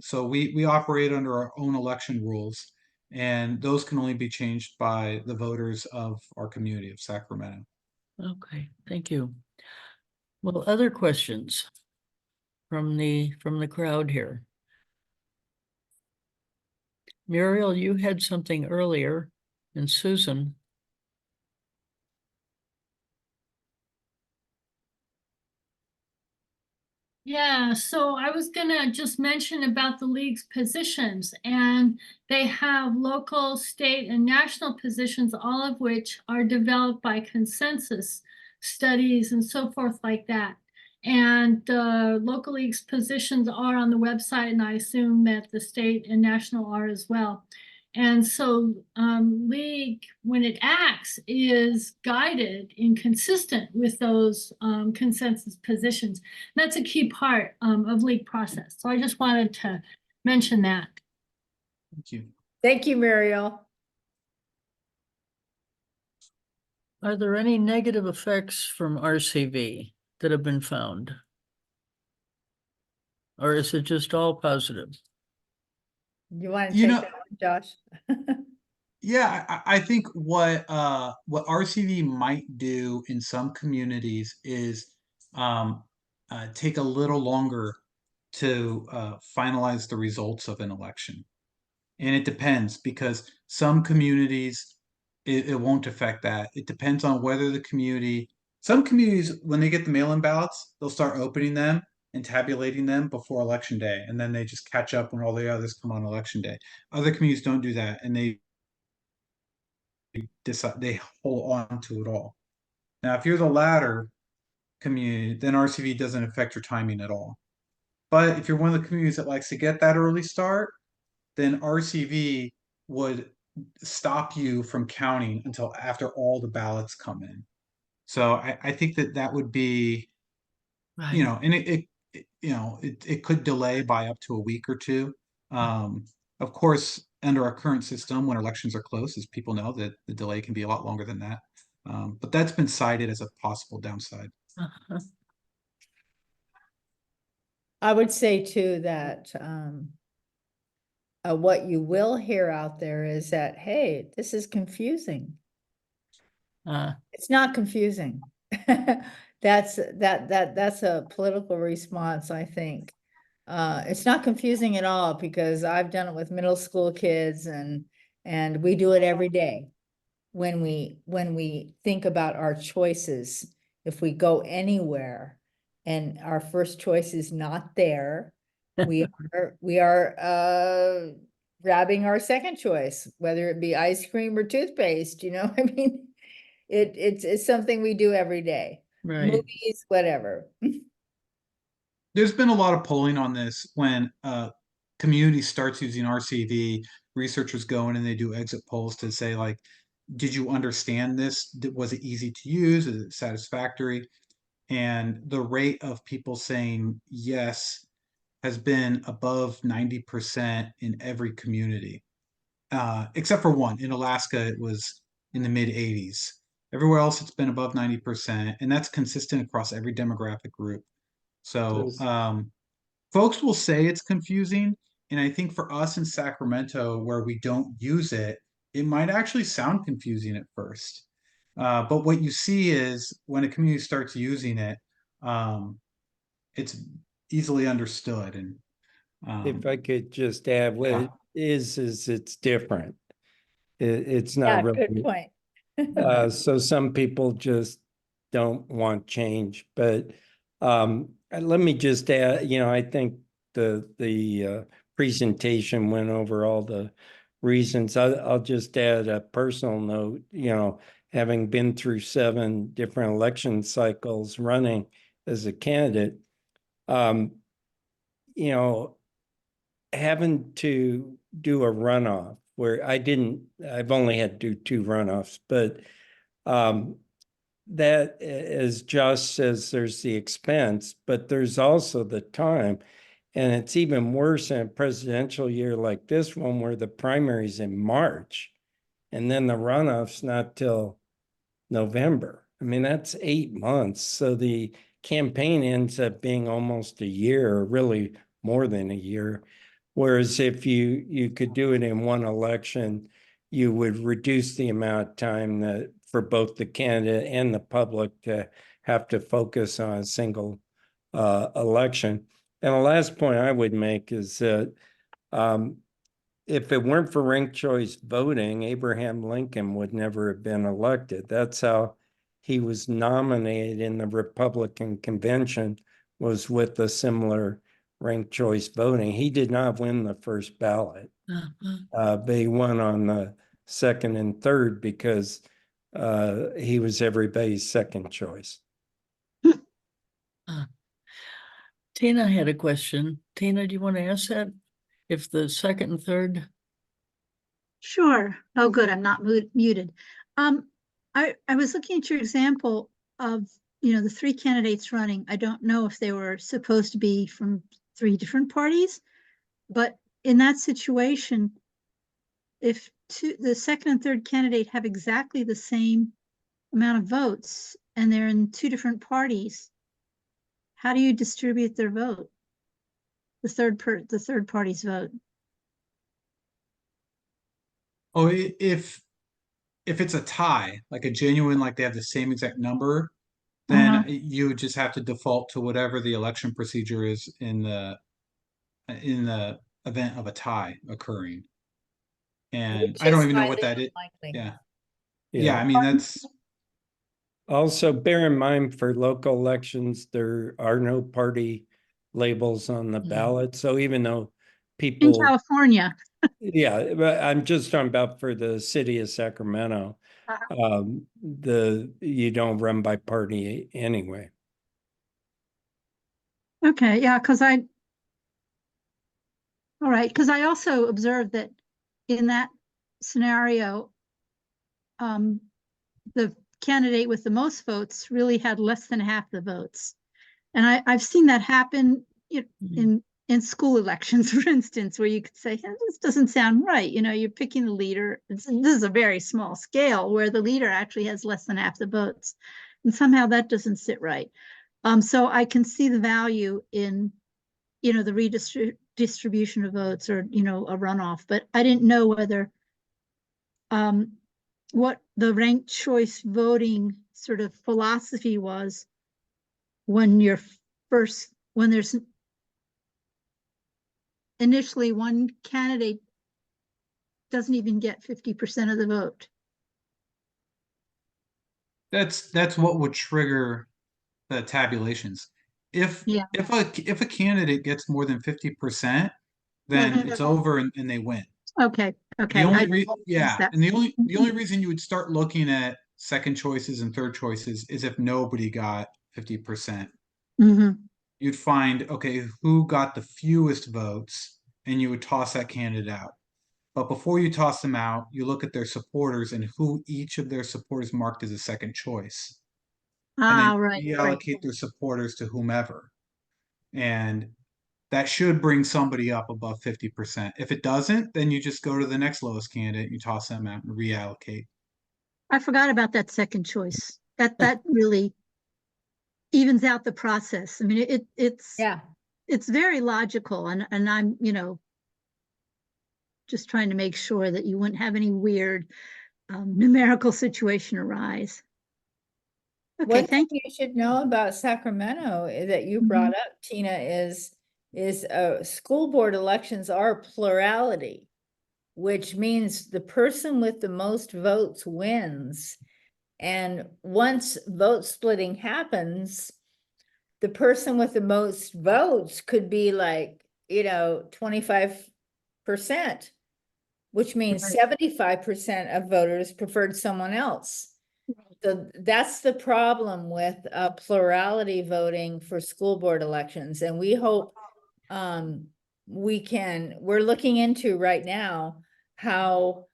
so we operate under our own election rules, and those can only be changed by the voters of our community of Sacramento. Okay, thank you. Well, other questions from the crowd here? Muriel, you had something earlier, and Susan. Yeah, so I was gonna just mention about the league's positions, and they have local, state, and national positions, all of which are developed by consensus studies and so forth like that. And the local league's positions are on the website, and I assume that the state and national are as well. And so league, when it acts, is guided and consistent with those consensus positions. And that's a key part of league process. So I just wanted to mention that. Thank you. Thank you, Muriel. Are there any negative effects from RCV that have been found? Or is it just all positive? You want to take that one, Josh? Yeah, I think what RCV might do in some communities is take a little longer to finalize the results of an election. And it depends, because some communities, it won't affect that. It depends on whether the community, some communities, when they get the mail-in ballots, they'll start opening them and tabulating them before election day. And then they just catch up when all the others come on election day. Other communities don't do that, and they decide, they hold on to it all. Now, if you're the latter community, then RCV doesn't affect your timing at all. But if you're one of the communities that likes to get that early start, then RCV would stop you from counting until after all the ballots come in. So I think that would be, right. You know, and it could delay by up to a week or two. Of course, under our current system, when elections are close, as people know, that the delay can be a lot longer than that. But that's been cited as a possible downside. Uh-huh. I would say too that what you will hear out there is that, hey, this is confusing. It's not confusing. That's a political response, I think. It's not confusing at all, because I've done it with middle school kids, and we do it every day when we think about our choices. If we go anywhere and our first choice is not there, we are grabbing our second choice, whether it be ice cream or toothpaste. You know, I mean, it's something we do every day. Right. Movies, whatever. There's been a lot of polling on this. When community starts using RCV, researchers go in and they do exit polls to say, like, did you understand this? Was it easy to use? Is it satisfactory? And the rate of people saying yes has been above 90% in every community, except for one. In Alaska, it was in the mid 80s. Everywhere else, it's been above 90%, and that's consistent across every demographic group. So folks will say it's confusing. And I think for us in Sacramento, where we don't use it, it might actually sound confusing at first. But what you see is when a community starts using it, it's easily understood. And If I could just add, what yeah. it is it's different. It's Yeah, not good really. point. So some people just don't want change, but let me just add, I think the presentation went over all the reasons. I'll just add a personal note, having been through 7 different election cycles running as a candidate, having to do a runoff where I've only had to do 2 runoffs, but that, as Josh says, there's the expense, but there's also the time. And it's even worse in a presidential year like this one, where the primary's in March and then the runoff's not till November. I mean, that's 8 months. So the campaign ends up being almost a year, or really more than a year. Whereas if you could do it in one election, you would reduce the amount of time that for both the candidate and the public to have to focus on a single election. And the last point I would make is that if it weren't for ranked choice voting, Abraham Lincoln would never have been elected. That's how he was nominated in the Republican convention, was with a similar ranked choice voting. He did not win the first ballot. But he won on the second and third because he was everybody's second choice. Tina had a question. Tina, do you want to ask that? If the second and third? Sure. Oh, good. I'm not muted. I was looking at your example of, the 3 candidates running. I don't know if they were supposed to be from 3 different parties, but in that situation, if the second and third candidate have exactly the same amount of votes and they're in 2 different parties, how do you distribute their vote? The third party's vote. Oh, if it's a tie, like a genuine, like they have the same exact number, then you would just have to default to whatever the election procedure is in the event of a tie occurring. And I don't even know what that is. Yeah. Yeah, I mean, that's also bear in mind for local elections, there are no party labels on the ballot. So even though people in California, yeah, but I'm just talking about for the city of Sacramento, you don't run by party anyway. okay, yeah, because I also observed that in that scenario, the candidate with the most votes really had less than half the votes. And I've seen that happen in school elections, for instance, where you could say, hey, this doesn't sound right. You're picking the leader. This is a very small scale where the leader actually has less than half the votes. And somehow that doesn't sit right. So I can see the value in, the redistribution of votes or, a runoff, but I didn't know whether what the ranked choice voting sort of philosophy was when there's initially one candidate doesn't even get 50% of the vote. that's what would trigger the tabulations. If a candidate gets more than 50%, then it's over and they win. Okay. The only reason you would start looking at second choices and third choices is if nobody got 50%. You'd find, okay, who got the fewest votes, and you would toss that candidate out. But before you toss them out, you look at their supporters and who each of their supporters marked as a second choice. And then reallocate their supporters to whomever. And that should bring somebody up above 50%. If it doesn't, then you just go to the next lowest candidate, you toss them out and reallocate. I forgot about that second choice. That really evens out the process. I mean, it's it's very logical, and I'm, just trying to make sure that you wouldn't have any weird numerical situation arise. Okay, One thing thank you. you should know about Sacramento that you brought up, Tina, is school board elections are plurality, which means the person with the most votes wins. And once vote splitting happens, the person with the most votes could be like, 25%, which means 75% of voters preferred someone else. So that's the problem with plurality voting for school board elections. And we hope we're looking into right now how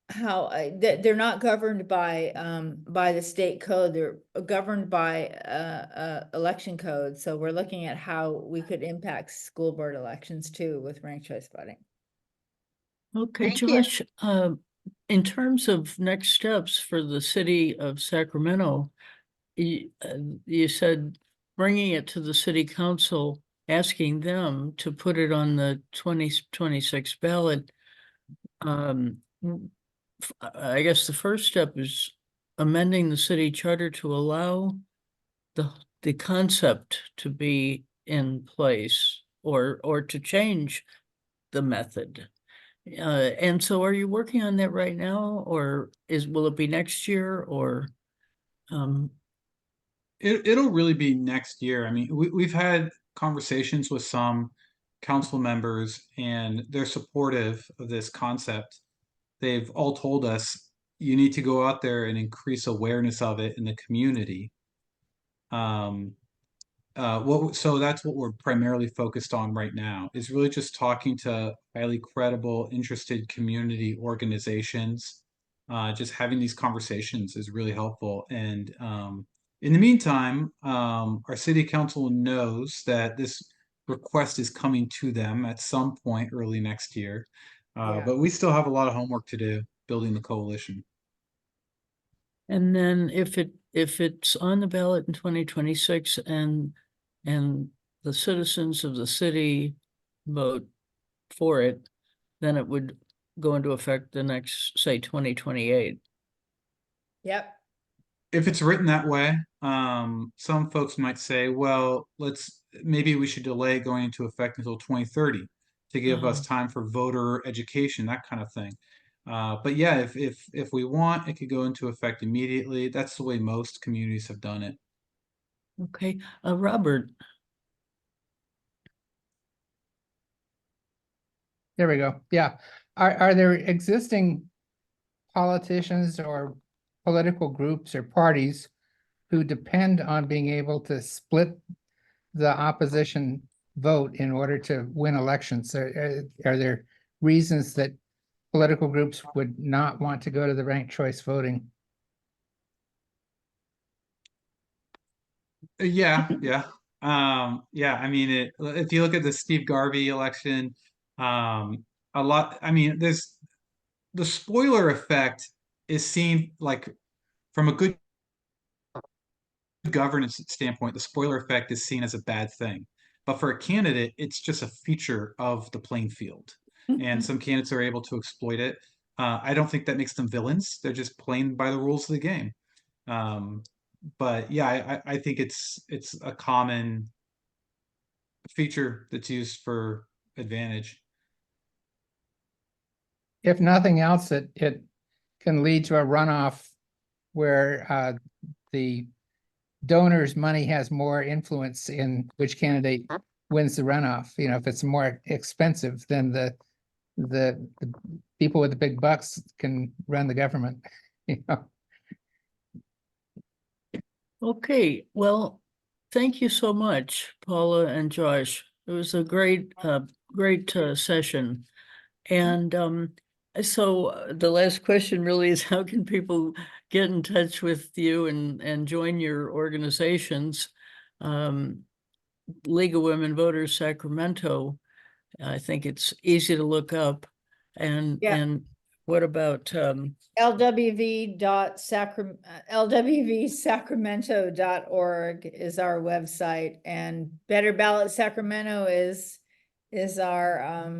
they're not governed by the state code. They're governed by election code. So we're looking at how we could impact school board elections too with ranked choice voting. Okay, Thank you. Josh, in terms of next steps for the city of Sacramento, you said bringing it to the city council, asking them to put it on the 2026 ballot. I guess the first step is amending the city charter to allow the concept to be in place or to change the method. And so are you working on that right now, or will it be next year, or It'll really be next year. I mean, we've had conversations with some council members, and they're supportive of this concept. They've all told us you need to go out there and increase awareness of it in the community. So that's what we're primarily focused on right now, is really just talking to highly credible, interested community organizations. Just having these conversations is really helpful. And in the meantime, our city council knows that this request is coming to them at some point early next year. But we still have a lot of homework to do building the coalition. and then if it's on the ballot in 2026 and the citizens of the city vote for it, then it would go into effect the next, say, 2028. Yep. If it's written that way, some folks might say, well, maybe we should delay going into effect until 2030 to give us time for voter education, that kind of thing. But yeah, if we want, it could go into effect immediately. That's the way most communities have done it. Okay, Robert. There we go. Yeah. Are there existing politicians or political groups or parties who depend on being able to split the opposition vote in order to win elections? Are there reasons that political groups would not want to go to the ranked choice voting? Yeah. I mean, if you look at the Steve Garvey election, there's the spoiler effect is seen like from a good governance standpoint, the spoiler effect is seen as a bad thing. But for a candidate, it's just a feature of the playing field. And some candidates are able to exploit it. I don't think that makes them villains. They're just playing by the rules of the game. But yeah, I think it's a common feature that's used for advantage. If nothing else, it can lead to a runoff where the donor's money has more influence in which candidate wins the runoff. If it's more expensive, then the people with the big bucks can run the government. Okay, well, thank you so much, Paula and Josh. It was a great session. And so the last question really is, how can people get in touch with you and join your organizations? League of Women Voters Sacramento, I think it's easy to look up. And What about, LWVsacramento.org is our website, and Better Ballot Sacramento is our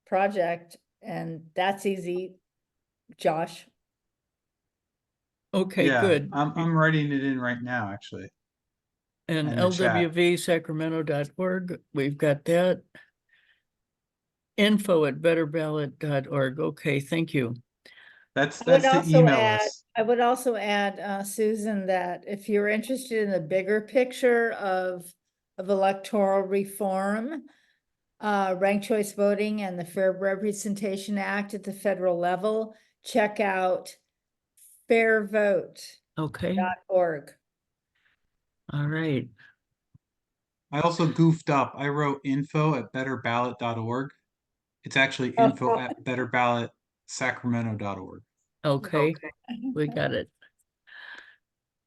project, and that's easy, Josh. okay, Yeah, good. I'm writing it in right now, actually. And in the chat. lwvsacramento.org, we've got that. info@betterballot.org. Okay, thank you. That's I would the also email add, list. I would also add, Susan, that if you're interested in the bigger picture of electoral reform, ranked choice voting and the Fair Representation Act at the federal level, check out fairvote.org. Okay. All right. I also goofed up. I wrote info@betterballot.org. It's actually info@betterballot.sacramento.org. Okay, we got it.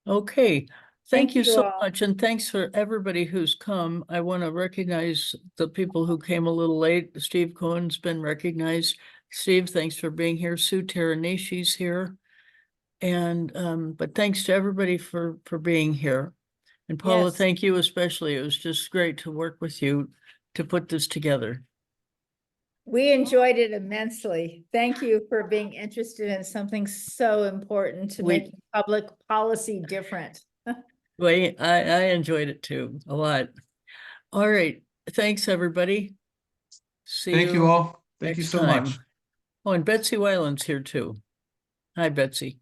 Okay, thank you so much, and thanks for everybody who's come. I want to recognize the people who came a little late. Steve Cohen's been recognized. Steve, thanks for being here. Sue Taranishi's here. And but thanks to everybody for being here. And Paula, Yes. thank you especially. It was just great to work with you to put this together. We enjoyed it immensely. Thank you for being interested in something so important to make public policy different. Well, I enjoyed it too, a lot. All right, thanks, everybody. See Thank you all. Thank you next so time. much. Oh, and Betsy Weiland's here too. Hi, Betsy.